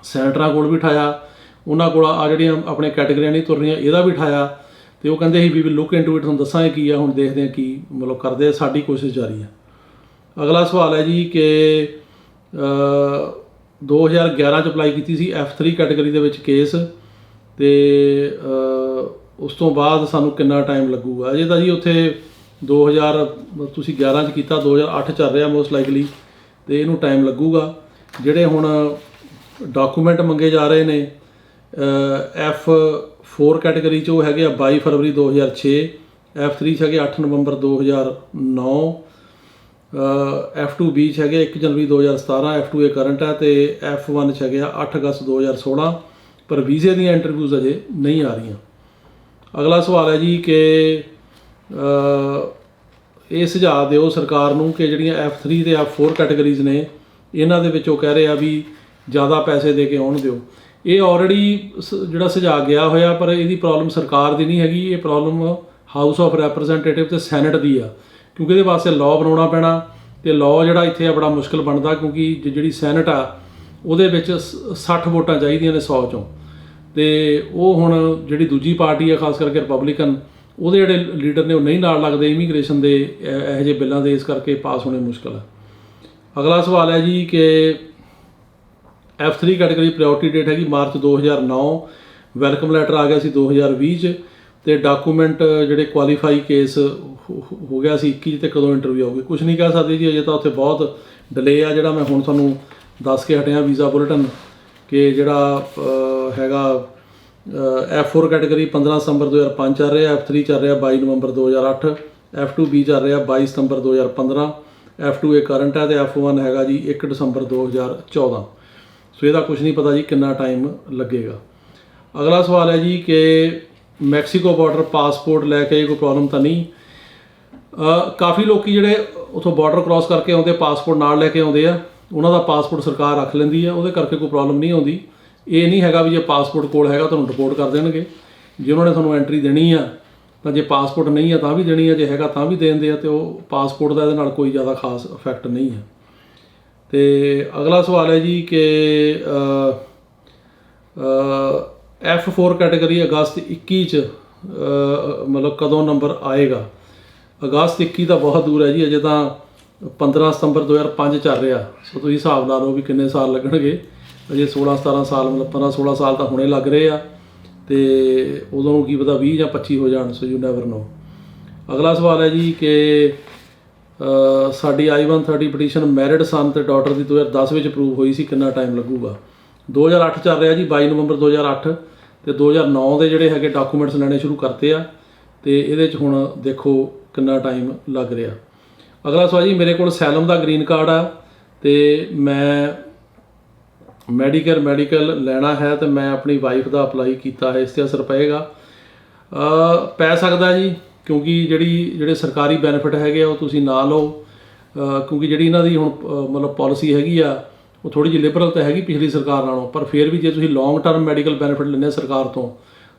ਸੈਨੇਟਰਾਂ ਕੋਲ ਵੀ ਉਠਾਇਆ, ਉਹਨਾਂ ਕੋਲ ਆ ਜਿਹੜੀਆਂ ਆਪਣੇ ਕੈਟੇਗਰੀਆਂ ਨਹੀਂ ਤੁਰ ਰਹੀਆਂ ਇਹਦਾ ਵੀ ਉਠਾਇਆ, ਤੇ ਉਹ ਕਹਿੰਦੇ ਸੀ we will look into it, ਤੁਹਾਨੂੰ ਦੱਸਾਂਗੇ ਕੀ ਆ, ਹੁਣ ਦੇਖਦੇ ਹਾਂ ਕੀ ਮਤਲਬ ਕਰਦੇ ਆ, ਸਾਡੀ ਕੋਸ਼ਿਸ਼ ਜਾਰੀ ਹੈ। ਅਗਲਾ ਸਵਾਲ ਹੈ ਜੀ ਕਿ 2011 'ਚ ਅਪਲਾਈ ਕੀਤੀ ਸੀ F3 ਕੈਟੇਗਰੀ ਦੇ ਵਿੱਚ ਕੇਸ, ਤੇ ਉਸ ਤੋਂ ਬਾਅਦ ਸਾਨੂੰ ਕਿੰਨਾ ਟਾਈਮ ਲੱਗੂਗਾ। ਅਜੇ ਤਾਂ ਜੀ ਉੱਥੇ 2000 ਤੁਸੀਂ 11 'ਚ ਕੀਤਾ, 2008 ਚੱਲ ਰਿਹਾ ਮੋਸਟ ਲਾਈਕਲੀ, ਤੇ ਇਹਨੂੰ ਟਾਈਮ ਲੱਗੂਗਾ। ਜਿਹੜੇ ਹੁਣ ਡਾਕੂਮੈਂਟ ਮੰਗੇ ਜਾ ਰਹੇ ਨੇ F4 ਕੈਟੇਗਰੀ 'ਚ ਉਹ ਹੈਗੇ ਆ 22 ਫਰਵਰੀ 2006, F3 'ਚ ਹੈਗੇ 8 ਨਵੰਬਰ 2009, F2B 'ਚ ਹੈਗੇ 1 ਜਨਵਰੀ 2017, F2A ਕਰੰਟ ਹੈ, ਤੇ F1 'ਚ ਹੈਗੇ 8 ਅਗਸਤ 2016, ਪਰ ਵੀਜ਼ੇ ਦੀਆਂ ਇੰਟਰਵਿਊਜ਼ ਅਜੇ ਨਹੀਂ ਆ ਰਹੀਆਂ। ਅਗਲਾ ਸਵਾਲ ਹੈ ਜੀ ਕਿ ਇਹ ਸੁਝਾਅ ਦਿਓ ਸਰਕਾਰ ਨੂੰ ਕਿ ਜਿਹੜੀਆਂ F3 ਤੇ F4 ਕੈਟੇਗਰੀਜ਼ ਨੇ ਇਹਨਾਂ ਦੇ ਵਿੱਚ ਉਹ ਕਹਿ ਰਹੇ ਆ ਵੀ ਜ਼ਿਆਦਾ ਪੈਸੇ ਦੇ ਕੇ ਆਉਣ ਦਿਓ। ਇਹ ਆਲਰੇਡੀ ਜਿਹੜਾ ਸੁਝਾਅ ਗਿਆ ਹੋਇਆ, ਪਰ ਇਹਦੀ ਪ੍ਰੋਬਲਮ ਸਰਕਾਰ ਦੀ ਨਹੀਂ ਹੈਗੀ, ਇਹ ਪ੍ਰੋਬਲਮ ਹਾਊਸ ਆਫ ਰੈਪਰੈਜ਼ੈਂਟੇਟਿਵ ਤੇ ਸੈਨੇਟ ਦੀ ਆ, ਕਿਉਂਕਿ ਇਹਦੇ ਵਾਸਤੇ ਲਾਅ ਬਣਾਉਣਾ ਪੈਣਾ, ਤੇ ਲਾਅ ਜਿਹੜਾ ਇੱਥੇ ਆ ਬੜਾ ਮੁਸ਼ਕਿਲ ਬਣਦਾ, ਕਿਉਂਕਿ ਜਿਹੜੀ ਸੈਨੇਟ ਆ ਉਹਦੇ ਵਿੱਚ 60 ਵੋਟਾਂ ਚਾਹੀਦੀਆਂ ਨੇ 100 ਚੋਂ, ਤੇ ਉਹ ਹੁਣ ਜਿਹੜੀ ਦੂਜੀ ਪਾਰਟੀ ਆ ਖਾਸ ਕਰਕੇ ਰਿਪਬਲਿਕਨ, ਉਹਦੇ ਜਿਹੜੇ ਲੀਡਰ ਨੇ ਉਹ ਨਹੀਂ ਨਾਲ ਲੱਗਦੇ ਇਮੀਗ੍ਰੇਸ਼ਨ ਦੇ ਇਹੋ ਜਿਹੇ ਬਿੱਲਾਂ ਦੇ, ਇਸ ਕਰਕੇ ਪਾਸ ਹੋਣੇ ਮੁਸ਼ਕਿਲ ਆ। ਅਗਲਾ ਸਵਾਲ ਹੈ ਜੀ ਕਿ F3 ਕੈਟਾਗਰੀ ਪ੍ਰਾਇਓਰਟੀ ਡੇਟ ਹੈਗੀ ਮਾਰਚ 2009, ਵੈਲਕਮ ਲੈਟਰ ਆ ਗਿਆ ਸੀ 2020 'ਚ, ਅਤੇ ਡਾਕੂਮੈਂਟ ਜਿਹੜੇ ਕੁਆਲੀਫਾਈ ਕੇਸ ਹੋ ਗਿਆ ਸੀ 21 'ਚ, ਅਤੇ ਕਦੋਂ ਇੰਟਰਵਿਊ ਆਊਗੀ ਕੁਛ ਨਹੀਂ ਕਹਿ ਸਕਦੇ ਜੀ, ਅਜੇ ਤਾਂ ਉੱਥੇ ਬਹੁਤ ਡਿਲੇ ਆ। ਜਿਹੜਾ ਮੈਂ ਹੁਣ ਤੁਹਾਨੂੰ ਦੱਸ ਕੇ ਹਟਿਆ ਵੀਜ਼ਾ ਬੁਲੇਟਿਨ ਕਿ ਜਿਹੜਾ ਹੈਗਾ F4 ਕੈਟਾਗਰੀ 15 ਸਤੰਬਰ 2005 ਚੱਲ ਰਿਹਾ, F3 ਚੱਲ ਰਿਹਾ 22 ਨਵੰਬਰ 2008, F2B ਚੱਲ ਰਿਹਾ 22 ਸਤੰਬਰ 2015, F2A ਕਰੰਟ ਹੈ, ਅਤੇ F1 ਹੈਗਾ ਜੀ 1 ਦਸੰਬਰ 2014। ਸੋ ਇਹਦਾ ਕੁਛ ਨਹੀਂ ਪਤਾ ਜੀ ਕਿੰਨਾ ਟਾਈਮ ਲੱਗੇਗਾ। ਅਗਲਾ ਸਵਾਲ ਹੈ ਜੀ ਕਿ ਮੈਕਸੀਕੋ ਬਾਰਡਰ ਪਾਸਪੋਰਟ ਲੈ ਕੇ ਕੋਈ ਪ੍ਰੋਬਲਮ ਤਾਂ ਨਹੀਂ? ਕਾਫੀ ਲੋਕ ਜਿਹੜੇ ਉੱਥੋਂ ਬਾਰਡਰ ਕ੍ਰਾਸ ਕਰਕੇ ਆਉਂਦੇ ਪਾਸਪੋਰਟ ਨਾਲ ਲੈ ਕੇ ਆਉਂਦੇ ਆ, ਉਹਨਾਂ ਦਾ ਪਾਸਪੋਰਟ ਸਰਕਾਰ ਰੱਖ ਲੈਂਦੀ ਆ, ਉਹਦੇ ਕਰਕੇ ਕੋਈ ਪ੍ਰੋਬਲਮ ਨਹੀਂ ਆਉਂਦੀ। ਇਹ ਨਹੀਂ ਹੈਗਾ ਵੀ ਜੇ ਪਾਸਪੋਰਟ ਕੋਲ ਹੈਗਾ ਤੁਹਾਨੂੰ ਰਿਪੋਰਟ ਕਰ ਦੇਣਗੇ। ਜੇ ਉਹਨਾਂ ਨੇ ਤੁਹਾਨੂੰ ਐਂਟਰੀ ਦੇਣੀ ਆ ਤਾਂ ਜੇ ਪਾਸਪੋਰਟ ਨਹੀਂ ਆ ਤਾਂ ਵੀ ਦੇਣੀ ਆ, ਜੇ ਹੈਗਾ ਤਾਂ ਵੀ ਦੇ ਦਿੰਦੇ ਆ, ਅਤੇ ਉਹ ਪਾਸਪੋਰਟ ਦਾ ਇਹਦੇ ਨਾਲ ਕੋਈ ਜ਼ਿਆਦਾ ਖਾਸ ਇਫੈਕਟ ਨਹੀਂ ਹੈ। ਅਤੇ ਅਗਲਾ ਸਵਾਲ ਹੈ ਜੀ ਕਿ F4 ਕੈਟਾਗਰੀ ਅਗਸਤ 21 'ਚ ਮਤਲਬ ਕਦੋਂ ਨੰਬਰ ਆਏਗਾ? ਅਗਸਤ 21 ਤਾਂ ਬਹੁਤ ਦੂਰ ਹੈ ਜੀ, ਅਜੇ ਤਾਂ 15 ਸਤੰਬਰ 2005 ਚੱਲ ਰਿਹਾ। ਸੋ ਤੁਸੀਂ ਹਿਸਾਬ ਲਾ ਲਓ ਵੀ ਕਿੰਨੇ ਸਾਲ ਲੱਗਣਗੇ। ਅਜੇ 16-17 ਸਾਲ ਮਤਲਬ 15-16 ਸਾਲ ਤਾਂ ਹੁਣੇ ਲੱਗ ਰਹੇ ਆ, ਅਤੇ ਉਦੋਂ ਨੂੰ ਕੀ ਪਤਾ 20 ਜਾਂ 25 ਹੋ ਜਾਣ। So you never know. ਅਗਲਾ ਸਵਾਲ ਹੈ ਜੀ ਕਿ ਸਾਡੀ I-130 ਪਟੀਸ਼ਨ ਮੈਰਿਡ ਸਨ ਅਤੇ ਡਾਟਰ ਦੀ 2010 ਵਿੱਚ ਅਪਰੂਵ ਹੋਈ ਸੀ, ਕਿੰਨਾ ਟਾਈਮ ਲੱਗੂਗਾ? 2008 ਚੱਲ ਰਿਹਾ ਜੀ, 22 ਨਵੰਬਰ 2008, ਅਤੇ 2009 ਦੇ ਜਿਹੜੇ ਹੈਗੇ ਡਾਕੂਮੈਂਟਸ ਲੈਣੇ ਸ਼ੁਰੂ ਕਰਤੇ ਆ, ਅਤੇ ਇਹਦੇ 'ਚ ਹੁਣ ਦੇਖੋ ਕਿੰਨਾ ਟਾਈਮ ਲੱਗ ਰਿਹਾ। ਅਗਲਾ ਸਵਾਲ ਜੀ, ਮੇਰੇ ਕੋਲ ਸੈਲਮ ਦਾ ਗ੍ਰੀਨ ਕਾਰਡ ਆ ਅਤੇ ਮੈਂ ਮੈਡੀਕਲ ਲੈਣਾ ਹੈ, ਅਤੇ ਮੈਂ ਆਪਣੀ ਵਾਈਫ ਦਾ ਅਪਲਾਈ ਕੀਤਾ ਹੈ, ਇਸ 'ਤੇ ਅਸਰ ਪਏਗਾ? ਪੈ ਸਕਦਾ ਜੀ, ਕਿਉਂਕਿ ਜਿਹੜੇ ਸਰਕਾਰੀ ਬੈਨੀਫਿਟ ਹੈਗੇ ਆ ਉਹ ਤੁਸੀਂ ਨਾ ਲਓ, ਕਿਉਂਕਿ ਜਿਹੜੀ ਇਹਨਾਂ ਦੀ ਹੁਣ ਮਤਲਬ ਪਾਲਿਸੀ ਹੈਗੀ ਆ ਉਹ ਥੋੜ੍ਹੀ ਜਿਹੀ ਲਿਬਰਲ ਤਾਂ ਹੈਗੀ ਪਿਛਲੀ ਸਰਕਾਰ ਨਾਲੋਂ, ਪਰ ਫਿਰ ਵੀ ਜੇ ਤੁਸੀਂ ਲੌਂਗ ਟਰਮ ਮੈਡੀਕਲ ਬੈਨੀਫਿਟ ਲੈਂਦੇ ਸਰਕਾਰ ਤੋਂ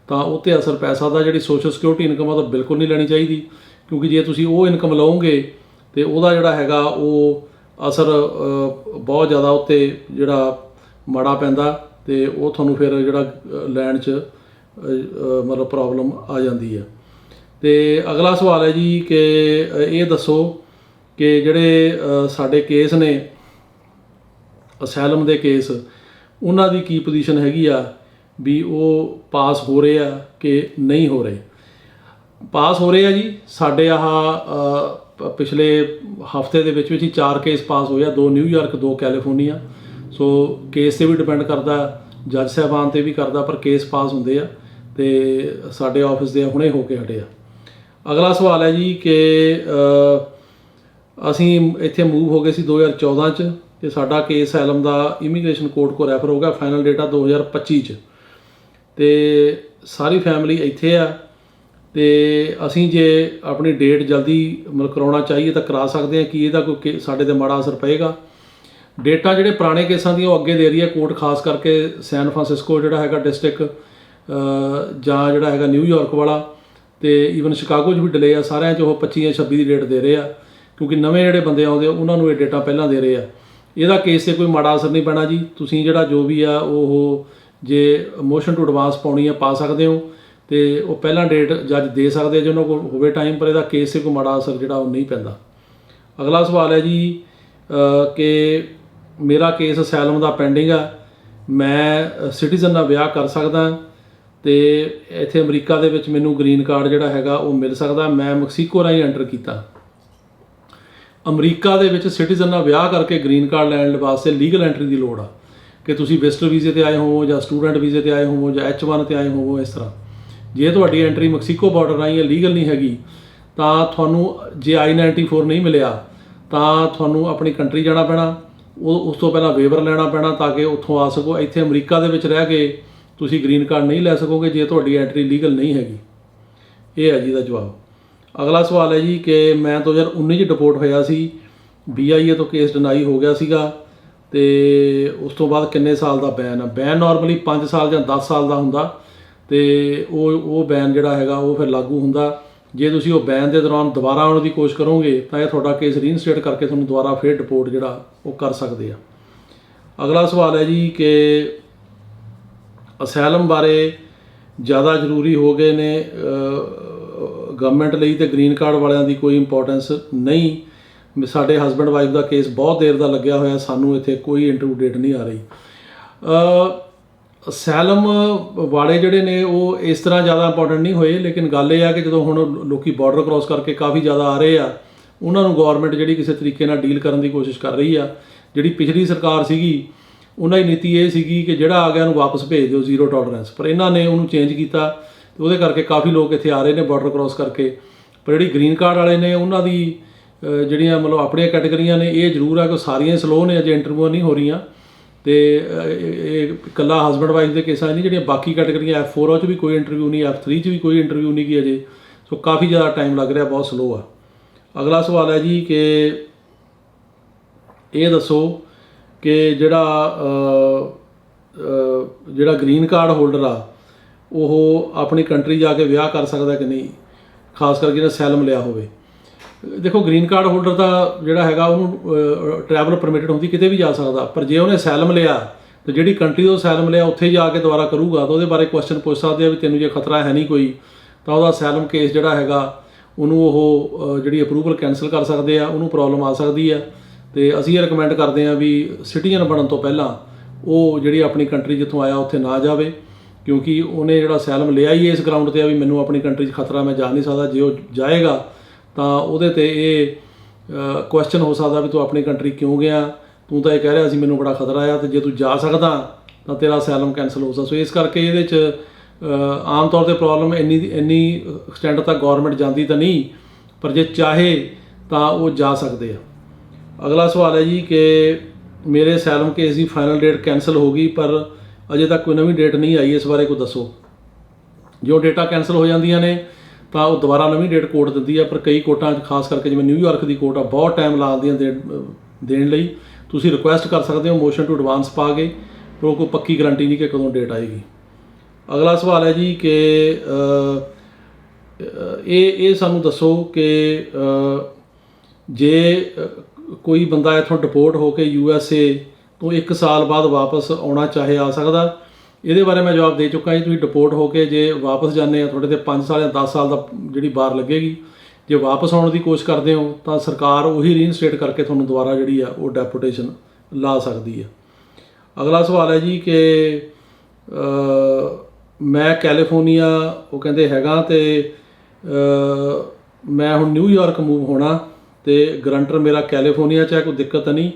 ਤਾਂ ਉਹ 'ਤੇ ਅਸਰ ਪੈ ਸਕਦਾ। ਜਿਹੜੀ ਸੋਸ਼ਲ ਸਿਕਿਉਰਿਟੀ ਇਨਕਮ ਆ ਉਹ ਤਾਂ ਬਿਲਕੁਲ ਨਹੀਂ ਲੈਣੀ ਚਾਹੀਦੀ, ਕਿਉਂਕਿ ਜੇ ਤੁਸੀਂ ਉਹ ਇਨਕਮ ਲਓਗੇ ਅਤੇ ਉਹਦਾ ਜਿਹੜਾ ਹੈਗਾ ਉਹ ਅਸਰ ਬਹੁਤ ਜ਼ਿਆਦਾ ਉੱਤੇ ਜਿਹੜਾ ਮਾੜਾ ਪੈਂਦਾ, ਅਤੇ ਉਹ ਤੁਹਾਨੂੰ ਫਿਰ ਜਿਹੜਾ ਲੈਣ 'ਚ ਮਤਲਬ ਪ੍ਰੋਬਲਮ ਆ ਜਾਂਦੀ ਹੈ। ਅਤੇ ਅਗਲਾ ਸਵਾਲ ਹੈ ਜੀ ਕਿ ਇਹ ਦੱਸੋ ਕਿ ਜਿਹੜੇ ਸਾਡੇ ਕੇਸ ਨੇ ਅਸੈਲਮ ਦੇ ਕੇਸ, ਉਹਨਾਂ ਦੀ ਕੀ ਪੋਜੀਸ਼ਨ ਹੈਗੀ ਆ, ਵੀ ਉਹ ਪਾਸ ਹੋ ਰਹੇ ਆ ਕਿ ਨਹੀਂ ਹੋ ਰਹੇ? ਪਾਸ ਹੋ ਰਹੇ ਆ ਜੀ। ਸਾਡੇ ਪਿਛਲੇ ਹਫਤੇ ਦੇ ਵਿੱਚ ਹੀ 4 ਕੇਸ ਪਾਸ ਹੋਏ ਆ, 2 ਨਿਊਯਾਰਕ 2 ਕੈਲੀਫੋਰਨੀਆ। ਸੋ ਕੇਸ 'ਤੇ ਵੀ ਡਿਪੈਂਡ ਕਰਦਾ, ਜੱਜ ਸਾਹਿਬਾਨ 'ਤੇ ਵੀ ਕਰਦਾ, ਪਰ ਕੇਸ ਪਾਸ ਹੁੰਦੇ ਆ, ਅਤੇ ਸਾਡੇ ਆਫਿਸ ਦੇ ਹੁਣੇ ਹੋ ਕੇ ਹਟੇ ਆ। ਅਗਲਾ ਸਵਾਲ ਹੈ ਜੀ ਕਿ ਅਸੀਂ ਇੱਥੇ ਮੂਵ ਹੋ ਗਏ ਸੀ 2014 'ਚ, ਅਤੇ ਸਾਡਾ ਕੇਸ ਐਲਮ ਦਾ ਇਮੀਗ੍ਰੇਸ਼ਨ ਕੋਰਟ ਕੋਲ ਰੈਫਰ ਹੋ ਗਿਆ, ਫਾਈਨਲ ਡੇਟ ਆ 2025 'ਚ, ਅਤੇ ਸਾਰੀ ਫੈਮਿਲੀ ਇੱਥੇ ਆ, ਅਤੇ ਅਸੀਂ ਜੇ ਆਪਣੀ ਡੇਟ ਜਲਦੀ ਮਤਲਬ ਕਰਾਉਣਾ ਚਾਹੀਏ ਤਾਂ ਕਰਾ ਸਕਦੇ ਹਾਂ। ਕਿ ਇਹਦਾ ਕੋਈ ਸਾਡੇ 'ਤੇ ਮਾੜਾ ਅਸਰ ਪਏਗਾ? ਡੇਟਾਂ ਜਿਹੜੇ ਪੁਰਾਣੇ ਕੇਸਾਂ ਦੀਆਂ ਉਹ ਅੱਗੇ ਦੇ ਰਹੀ ਹੈ ਕੋਰਟ, ਖਾਸ ਕਰਕੇ ਸੈਨ ਫਰਾਂਸਿਸਕੋ ਜਿਹੜਾ ਹੈਗਾ ਡਿਸਟ੍ਰਿਕਟ, ਜਾਂ ਜਿਹੜਾ ਹੈਗਾ ਨਿਊਯਾਰਕ ਵਾਲਾ, ਅਤੇ ਈਵਨ ਸ਼ਿਕਾਗੋ 'ਚ ਵੀ ਡਿਲੇ ਆ। ਸਾਰਿਆਂ 'ਚ ਉਹ 25 ਜਾਂ 26 ਦੀ ਡੇਟ ਦੇ ਰਹੇ ਆ, ਕਿਉਂਕਿ ਨਵੇਂ ਜਿਹੜੇ ਬੰਦੇ ਆਉਂਦੇ ਆ ਉਹਨਾਂ ਨੂੰ ਇਹ ਡੇਟਾਂ ਪਹਿਲਾਂ ਦੇ ਰਹੇ ਆ। ਇਹਦਾ ਕੇਸ 'ਤੇ ਕੋਈ ਮਾੜਾ ਅਸਰ ਨਹੀਂ ਪੈਣਾ ਜੀ। ਤੁਸੀਂ ਜਿਹੜਾ ਜੋ ਵੀ ਆ ਉਹ ਜੇ ਮੋਸ਼ਨ ਟੂ ਐਡਵਾਂਸ ਪਾਉਣੀ ਆ ਪਾ ਸਕਦੇ ਹੋ, ਅਤੇ ਉਹ ਪਹਿਲਾਂ ਡੇਟ ਜੱਜ ਦੇ ਸਕਦੇ ਜੇ ਉਹਨਾਂ ਕੋਲ ਹੋਵੇ ਟਾਈਮ, ਪਰ ਇਹਦਾ ਕੇਸ 'ਤੇ ਕੋਈ ਮਾੜਾ ਅਸਰ ਜਿਹੜਾ ਉਹ ਨਹੀਂ ਪੈਂਦਾ। ਅਗਲਾ ਸਵਾਲ ਹੈ ਜੀ ਕਿ ਮੇਰਾ ਕੇਸ ਅਸੈਲਮ ਦਾ ਪੈਂਡਿੰਗ ਆ, ਮੈਂ ਸਿਟੀਜ਼ਨ ਨਾਲ ਵਿਆਹ ਕਰ ਸਕਦਾ, ਅਤੇ ਇੱਥੇ ਅਮਰੀਕਾ ਦੇ ਵਿੱਚ ਮੈਨੂੰ ਗ੍ਰੀਨ ਕਾਰਡ ਜਿਹੜਾ ਹੈਗਾ ਉਹ ਮਿਲ ਸਕਦਾ। ਮੈਂ ਮੈਕਸੀਕੋ ਰਾਹੀਂ ਐਂਟਰ ਕੀਤਾ। ਅਮਰੀਕਾ ਦੇ ਵਿੱਚ ਸਿਟੀਜ਼ਨ ਨਾਲ ਵਿਆਹ ਕਰਕੇ ਗ੍ਰੀਨ ਕਾਰਡ ਲੈਣ ਵਾਸਤੇ ਲੀਗਲ ਐਂਟਰੀ ਦੀ ਲੋੜ ਆ, ਕਿ ਤੁਸੀਂ ਵਿਜ਼ਟਰ ਵੀਜ਼ੇ 'ਤੇ ਆਏ ਹੋਵੋ, ਜਾਂ ਸਟੂਡੈਂਟ ਵੀਜ਼ੇ 'ਤੇ ਆਏ ਹੋਵੋ, ਜਾਂ H1 'ਤੇ ਆਏ ਹੋਵੋ, ਇਸ ਤਰ੍ਹਾਂ। ਜੇ ਤੁਹਾਡੀ ਐਂਟਰੀ ਮੈਕਸੀਕੋ ਬਾਰਡਰ ਰਾਹੀਂ ਲੀਗਲ ਨਹੀਂ ਹੈਗੀ, ਤਾਂ ਤੁਹਾਨੂੰ ਜੇ I-94 ਨਹੀਂ ਮਿਲਿਆ ਤਾਂ ਤੁਹਾਨੂੰ ਆਪਣੀ ਕੰਟਰੀ ਜਾਣਾ ਪੈਣਾ, ਉਸ ਤੋਂ ਪਹਿਲਾਂ ਵੇਵਰ ਲੈਣਾ ਪੈਣਾ ਤਾਂ ਕਿ ਉੱਥੋਂ ਆ ਸਕੋ। ਇੱਥੇ ਅਮਰੀਕਾ ਦੇ ਵਿੱਚ ਰਹਿ ਕੇ ਤੁਸੀਂ ਗ੍ਰੀਨ ਕਾਰਡ ਨਹੀਂ ਲੈ ਸਕੋਗੇ ਜੇ ਤੁਹਾਡੀ ਐਂਟਰੀ ਲੀਗਲ ਨਹੀਂ ਹੈਗੀ। ਇਹ ਹੈ ਜੀ ਦਾ ਜਵਾਬ। ਅਗਲਾ ਸਵਾਲ ਹੈ ਜੀ ਕਿ ਮੈਂ 2019 'ਚ ਡਿਪੋਰਟ ਹੋਇਆ ਸੀ, BIA ਤੋਂ ਕੇਸ ਡਿਨਾਈ ਹੋ ਗਿਆ ਸੀਗਾ, ਅਤੇ ਉਸ ਤੋਂ ਬਾਅਦ ਕਿੰਨੇ ਸਾਲ ਦਾ ਬੈਨ ਆ? ਬੈਨ ਨਾਰਮਲੀ 5 ਸਾਲ ਜਾਂ 10 ਸਾਲ ਦਾ ਹੁੰਦਾ, ਅਤੇ ਉਹ ਬੈਨ ਜਿਹੜਾ ਹੈਗਾ ਉਹ ਫਿਰ ਲਾਗੂ ਹੁੰਦਾ। ਜੇ ਤੁਸੀਂ ਉਹ ਬੈਨ ਦੇ ਦੌਰਾਨ ਦੁਬਾਰਾ ਆਉਣ ਦੀ ਕੋਸ਼ਿਸ਼ ਕਰੋਗੇ ਤਾਂ ਇਹ ਤੁਹਾਡਾ ਕੇਸ ਰੀਇਨਸਟੇਟ ਕਰਕੇ ਤੁਹਾਨੂੰ ਦੁਬਾਰਾ ਫਿਰ ਡਿਪੋਰਟ ਜਿਹੜਾ ਉਹ ਕਰ ਸਕਦੇ ਆ। ਅਗਲਾ ਸਵਾਲ ਹੈ ਜੀ ਕਿ ਅਸੈਲਮ ਬਾਰੇ ਜ਼ਿਆਦਾ ਜ਼ਰੂਰੀ ਹੋ ਗਏ ਨੇ ਗਵਰਨਮੈਂਟ ਲਈ, ਅਤੇ ਗ੍ਰੀਨ ਕਾਰਡ ਵਾਲਿਆਂ ਦੀ ਕੋਈ ਇੰਪੋਰਟੈਂਸ ਨਹੀਂ। ਸਾਡੇ ਹਸਬੈਂਡ ਵਾਈਫ ਦਾ ਕੇਸ ਬਹੁਤ ਦੇਰ ਦਾ ਲੱਗਿਆ ਹੋਇਆ, ਸਾਨੂੰ ਇੱਥੇ ਕੋਈ ਇੰਟਰਵਿਊ ਡੇਟ ਨਹੀਂ ਆ ਰਹੀ। ਅਸਾਈਲਮ ਵਾਲੇ ਜਿਹੜੇ ਨੇ ਉਹ ਇਸ ਤਰ੍ਹਾਂ ਜ਼ਿਆਦਾ ਇੰਪੋਰਟੈਂਟ ਨਹੀਂ ਹੋਏ, ਲੇਕਿਨ ਗੱਲ ਇਹ ਆ ਕਿ ਜਦੋਂ ਹੁਣ ਲੋਕੀ ਬਾਰਡਰ ਕ੍ਰੋਸ ਕਰਕੇ ਕਾਫੀ ਜ਼ਿਆਦਾ ਆ ਰਹੇ ਆ, ਉਹਨਾਂ ਨੂੰ ਗੌਰਮੈਂਟ ਜਿਹੜੀ ਕਿਸੇ ਤਰੀਕੇ ਨਾਲ ਡੀਲ ਕਰਨ ਦੀ ਕੋਸ਼ਿਸ਼ ਕਰ ਰਹੀ ਆ। ਜਿਹੜੀ ਪਿਛਲੀ ਸਰਕਾਰ ਸੀਗੀ ਉਹਨਾਂ ਦੀ ਨੀਤੀ ਇਹ ਸੀਗੀ ਕਿ ਜਿਹੜਾ ਆ ਗਿਆ ਉਹਨੂੰ ਵਾਪਸ ਭੇਜ ਦਿਓ, ਜ਼ੀਰੋ ਟੋਲਰੈਂਸ, ਪਰ ਇਹਨਾਂ ਨੇ ਉਹਨੂੰ ਚੇਂਜ ਕੀਤਾ ਤੇ ਉਹਦੇ ਕਰਕੇ ਕਾਫੀ ਲੋਕ ਇੱਥੇ ਆ ਰਹੇ ਨੇ ਬਾਰਡਰ ਕ੍ਰੋਸ ਕਰਕੇ। ਪਰ ਜਿਹੜੀ ਗ੍ਰੀਨ ਕਾਰਡ ਵਾਲੇ ਨੇ ਉਹਨਾਂ ਦੀ ਜਿਹੜੀਆਂ ਮਤਲਬ ਆਪਣੀਆਂ ਕੈਟੇਗਰੀਆਂ ਨੇ, ਇਹ ਜ਼ਰੂਰ ਆ ਕਿ ਸਾਰੀਆਂ ਸਲੋ ਨੇ, ਅਜੇ ਇੰਟਰਵਿਊ ਨਹੀਂ ਹੋ ਰਹੀਆਂ। ਤੇ ਇਹ ਇਕੱਲਾ ਹਸਬੈਂਡ ਵਾਈਫ ਦੇ ਕੇਸਾਂ ਨਹੀਂ, ਜਿਹੜੀਆਂ ਬਾਕੀ ਕੈਟੇਗਰੀਆਂ F4 'ਚ ਵੀ ਕੋਈ ਇੰਟਰਵਿਊ ਨਹੀਂ, F3 'ਚ ਵੀ ਕੋਈ ਇੰਟਰਵਿਊ ਨਹੀਂ ਗੀ ਅਜੇ। ਸੋ ਕਾਫੀ ਜ਼ਿਆਦਾ ਟਾਈਮ ਲੱਗ ਰਿਹਾ, ਬਹੁਤ ਸਲੋ ਆ। ਅਗਲਾ ਸਵਾਲ ਹੈ ਜੀ ਕਿ ਇਹ ਦੱਸੋ ਕਿ ਜਿਹੜਾ ਗ੍ਰੀਨ ਕਾਰਡ ਹੋਲਡਰ ਆ ਉਹ ਆਪਣੀ ਕੰਟਰੀ ਜਾ ਕੇ ਵਿਆਹ ਕਰ ਸਕਦਾ ਕਿ ਨਹੀਂ, ਖਾਸ ਕਰਕੇ ਜਿਹਨੇ ਅਸਾਈਲਮ ਲਿਆ ਹੋਵੇ। ਦੇਖੋ, ਗ੍ਰੀਨ ਕਾਰਡ ਹੋਲਡਰ ਦਾ ਜਿਹੜਾ ਹੈਗਾ ਉਹਨੂੰ ਟਰੈਵਲ ਪਰਮਿਟਡ ਹੁੰਦੀ, ਕਿਤੇ ਵੀ ਜਾ ਸਕਦਾ, ਪਰ ਜੇ ਉਹਨੇ ਅਸਾਈਲਮ ਲਿਆ ਤਾਂ ਜਿਹੜੀ ਕੰਟਰੀ ਤੋਂ ਅਸਾਈਲਮ ਲਿਆ ਉੱਥੇ ਜਾ ਕੇ ਦੁਬਾਰਾ ਕਰੂਗਾ ਤਾਂ ਉਹਦੇ ਬਾਰੇ ਕੁਐਸਚਨ ਪੁੱਛ ਸਕਦੇ ਆ ਵੀ ਤੈਨੂੰ ਜੇ ਖਤਰਾ ਹੈ ਨਹੀਂ ਕੋਈ, ਤਾਂ ਉਹਦਾ ਅਸਾਈਲਮ ਕੇਸ ਜਿਹੜਾ ਹੈਗਾ ਉਹਨੂੰ ਉਹ ਜਿਹੜੀ ਅਪਰੂਵਲ ਕੈਂਸਲ ਕਰ ਸਕਦੇ ਆ, ਉਹਨੂੰ ਪ੍ਰੋਬਲਮ ਆ ਸਕਦੀ ਆ। ਤੇ ਅਸੀਂ ਇਹ ਰਿਕਮੈਂਡ ਕਰਦੇ ਹਾਂ ਵੀ ਸਿਟੀਜ਼ਨ ਬਣਨ ਤੋਂ ਪਹਿਲਾਂ ਉਹ ਜਿਹੜੀ ਆਪਣੀ ਕੰਟਰੀ ਜਿੱਥੋਂ ਆਇਆ ਉੱਥੇ ਨਾ ਜਾਵੇ, ਕਿਉਂਕਿ ਉਹਨੇ ਜਿਹੜਾ ਅਸਾਈਲਮ ਲਿਆ ਹੀ ਇਸ ਗਰਾਊਂਡ 'ਤੇ ਆ ਵੀ ਮੈਨੂੰ ਆਪਣੀ ਕੰਟਰੀ 'ਚ ਖਤਰਾ, ਮੈਂ ਜਾ ਨਹੀਂ ਸਕਦਾ। ਜੇ ਉਹ ਜਾਏਗਾ ਤਾਂ ਉਹਦੇ 'ਤੇ ਇਹ ਕੁਐਸਚਨ ਹੋ ਸਕਦਾ ਵੀ ਤੂੰ ਆਪਣੀ ਕੰਟਰੀ ਕਿਉਂ ਗਿਆ, ਤੂੰ ਤਾਂ ਇਹ ਕਹਿ ਰਿਹਾ ਸੀ ਮੈਨੂੰ ਬੜਾ ਖਤਰਾ ਆ, ਤੇ ਜੇ ਤੂੰ ਜਾ ਸਕਦਾ ਤਾਂ ਤੇਰਾ ਅਸਾਈਲਮ ਕੈਂਸਲ ਹੋ ਸਕਦਾ। ਸੋ ਇਸ ਕਰਕੇ ਇਹਦੇ 'ਚ ਆਮ ਤੌਰ 'ਤੇ ਪ੍ਰੋਬਲਮ ਇੰਨੀ ਐਕਸਟੈਂਡ ਤੱਕ ਗੌਰਮੈਂਟ ਜਾਂਦੀ ਤਾਂ ਨਹੀਂ, ਪਰ ਜੇ ਚਾਹੇ ਤਾਂ ਉਹ ਜਾ ਸਕਦੇ ਆ। ਅਗਲਾ ਸਵਾਲ ਹੈ ਜੀ ਕਿ ਮੇਰੇ ਅਸਾਈਲਮ ਕੇਸ ਦੀ ਫਾਈਨਲ ਡੇਟ ਕੈਂਸਲ ਹੋ ਗਈ ਪਰ ਅਜੇ ਤੱਕ ਕੋਈ ਨਵੀਂ ਡੇਟ ਨਹੀਂ ਆਈ, ਇਸ ਬਾਰੇ ਕੋਈ ਦੱਸੋ। ਜੋ ਡੇਟਾਂ ਕੈਂਸਲ ਹੋ ਜਾਂਦੀਆਂ ਨੇ ਤਾਂ ਉਹ ਦੁਬਾਰਾ ਨਵੀਂ ਡੇਟ ਕੋਰਟ ਦਿੰਦੀ ਆ, ਪਰ ਕਈ ਕੋਰਟਾਂ 'ਚ ਖਾਸ ਕਰਕੇ ਜਿਵੇਂ ਨਿਊਯਾਰਕ ਦੀ ਕੋਰਟ ਆ ਬਹੁਤ ਟਾਈਮ ਲਾਉਂਦੀਆਂ ਦੇਣ ਲਈ। ਤੁਸੀਂ ਰਿਕੁਐਸਟ ਕਰ ਸਕਦੇ ਹੋ ਮੋਸ਼ਨ ਟੂ ਐਡਵਾਂਸ ਪਾ ਕੇ, ਪਰ ਉਹ ਕੋਈ ਪੱਕੀ ਗਰੰਟੀ ਨਹੀਂ ਕਿ ਕਦੋਂ ਡੇਟ ਆਏਗੀ। ਅਗਲਾ ਸਵਾਲ ਹੈ ਜੀ ਕਿ ਇਹ ਸਾਨੂੰ ਦੱਸੋ ਕਿ ਜੇ ਕੋਈ ਬੰਦਾ ਇੱਥੋਂ ਡਿਪੋਰਟ ਹੋ ਕੇ USA ਤੋਂ 1 ਸਾਲ ਬਾਅਦ ਵਾਪਸ ਆਉਣਾ ਚਾਹੇ ਆ ਸਕਦਾ। ਇਹਦੇ ਬਾਰੇ ਮੈਂ ਜਵਾਬ ਦੇ ਚੁੱਕਾ ਜੀ। ਤੁਸੀਂ ਡਿਪੋਰਟ ਹੋ ਕੇ ਜੇ ਵਾਪਸ ਜਾਂਦੇ ਆ, ਤੁਹਾਡੇ 'ਤੇ 5 ਸਾਲ ਜਾਂ 10 ਸਾਲ ਦਾ ਜਿਹੜੀ ਬਾਰ ਲੱਗੇਗੀ। ਜੇ ਵਾਪਸ ਆਉਣ ਦੀ ਕੋਸ਼ਿਸ਼ ਕਰਦੇ ਹੋ ਤਾਂ ਸਰਕਾਰ ਉਹੀ ਰੀਇਨਸਟੇਟ ਕਰਕੇ ਤੁਹਾਨੂੰ ਦੁਬਾਰਾ ਜਿਹੜੀ ਆ ਉਹ ਡੈਪੂਟੇਸ਼ਨ ਲਾ ਸਕਦੀ ਆ। ਅਗਲਾ ਸਵਾਲ ਹੈ ਜੀ ਕਿ ਮੈਂ ਕੈਲੀਫੋਰਨੀਆ ਉਹ ਕਹਿੰਦੇ ਹੈਗਾ ਅਤੇ ਮੈਂ ਹੁਣ ਨਿਊਯਾਰਕ ਮੂਵ ਹੋਣਾ ਅਤੇ ਗਰੰਟਰ ਮੇਰਾ ਕੈਲੀਫੋਰਨੀਆ 'ਚ ਹੈ, ਕੋਈ ਦਿੱਕਤ ਤਾਂ ਨਹੀਂ।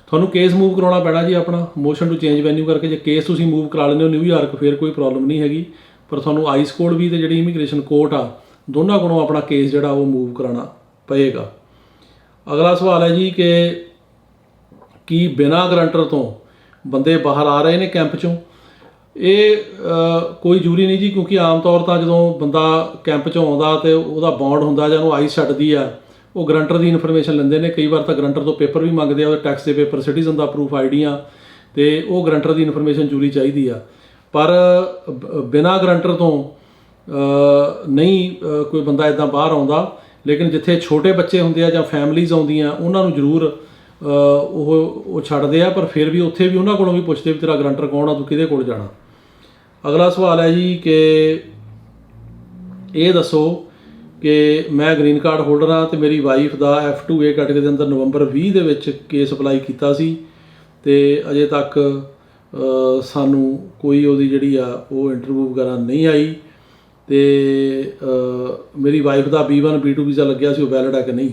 ਤੁਹਾਨੂੰ ਕੇਸ ਮੂਵ ਕਰਾਉਣਾ ਪੈਣਾ ਜੀ ਆਪਣਾ ਮੋਸ਼ਨ ਟੂ ਚੇਂਜ ਵੈਨਿਊ ਕਰਕੇ। ਜੇ ਕੇਸ ਤੁਸੀਂ ਮੂਵ ਕਰਾ ਲੈਂਦੇ ਹੋ ਨਿਊਯਾਰਕ ਫਿਰ ਕੋਈ ਪ੍ਰੋਬਲਮ ਨਹੀਂ ਹੈਗੀ, ਪਰ ਤੁਹਾਨੂੰ ਆਈਸ ਕੋਡ ਵੀ ਅਤੇ ਜਿਹੜੀ ਇਮੀਗ੍ਰੇਸ਼ਨ ਕੋਰਟ ਆ ਦੋਨਾਂ ਕੋਲੋਂ ਆਪਣਾ ਕੇਸ ਜਿਹੜਾ ਉਹ ਮੂਵ ਕਰਾਉਣਾ ਪਏਗਾ। ਅਗਲਾ ਸਵਾਲ ਹੈ ਜੀ ਕਿ ਕੀ ਬਿਨਾਂ ਗਰੰਟਰ ਤੋਂ ਬੰਦੇ ਬਾਹਰ ਆ ਰਹੇ ਨੇ ਕੈਂਪ 'ਚੋਂ? ਇਹ ਕੋਈ ਜ਼ਰੂਰੀ ਨਹੀਂ ਜੀ, ਕਿਉਂਕਿ ਆਮ ਤੌਰ ਤਾਂ ਜਦੋਂ ਬੰਦਾ ਕੈਂਪ 'ਚੋਂ ਆਉਂਦਾ ਅਤੇ ਉਹਦਾ ਬੌਂਡ ਹੁੰਦਾ ਜਾਂ ਉਹਨੂੰ ਆਈਸ ਛੱਡਦੀ ਆ, ਉਹ ਗਰੰਟਰ ਦੀ ਇਨਫੋਰਮੇਸ਼ਨ ਲੈਂਦੇ ਨੇ। ਕਈ ਵਾਰ ਤਾਂ ਗਰੰਟਰ ਤੋਂ ਪੇਪਰ ਵੀ ਮੰਗਦੇ ਆ, ਉਹਦੇ ਟੈਕਸ ਦੇ ਪੇਪਰ, ਸਿਟੀਜ਼ਨ ਦਾ ਪ੍ਰੂਫ, ਆਈਡੀਆਂ, ਅਤੇ ਉਹ ਗਰੰਟਰ ਦੀ ਇਨਫੋਰਮੇਸ਼ਨ ਜ਼ਰੂਰੀ ਚਾਹੀਦੀ ਆ। ਪਰ ਬਿਨਾਂ ਗਰੰਟਰ ਤੋਂ ਨਹੀਂ ਕੋਈ ਬੰਦਾ ਇੱਦਾਂ ਬਾਹਰ ਆਉਂਦਾ, ਲੇਕਿਨ ਜਿੱਥੇ ਛੋਟੇ ਬੱਚੇ ਹੁੰਦੇ ਆ ਜਾਂ ਫੈਮਲੀਜ਼ ਆਉਂਦੀਆਂ ਉਹਨਾਂ ਨੂੰ ਜ਼ਰੂਰ ਉਹ ਛੱਡਦੇ ਆ, ਪਰ ਫਿਰ ਵੀ ਉੱਥੇ ਵੀ ਉਹਨਾਂ ਕੋਲੋਂ ਵੀ ਪੁੱਛਦੇ ਵੀ ਤੇਰਾ ਗਰੰਟਰ ਕੌਣ ਆ, ਤੂੰ ਕਿਹਦੇ ਕੋਲ ਜਾਣਾ। ਅਗਲਾ ਸਵਾਲ ਹੈ ਜੀ ਕਿ ਇਹ ਦੱਸੋ ਕਿ ਮੈਂ ਗ੍ਰੀਨ ਕਾਰਡ ਹੋਲਡਰ ਹਾਂ ਅਤੇ ਮੇਰੀ ਵਾਈਫ ਦਾ F2A ਕੈਟੇਗਰੀ ਦੇ ਅੰਦਰ ਨਵੰਬਰ 20 ਦੇ ਵਿੱਚ ਕੇਸ ਅਪਲਾਈ ਕੀਤਾ ਸੀ ਅਤੇ ਅਜੇ ਤੱਕ ਸਾਨੂੰ ਕੋਈ ਉਹਦੀ ਜਿਹੜੀ ਆ ਉਹ ਇੰਟਰਵਿਊ ਵਗੈਰਾ ਨਹੀਂ ਆਈ। ਅਤੇ ਮੇਰੀ ਵਾਈਫ ਦਾ B1 B2 ਵੀਜ਼ਾ ਲੱਗਿਆ ਸੀ, ਉਹ ਵੈਲਿਡ ਹੈ ਕਿ ਨਹੀਂ।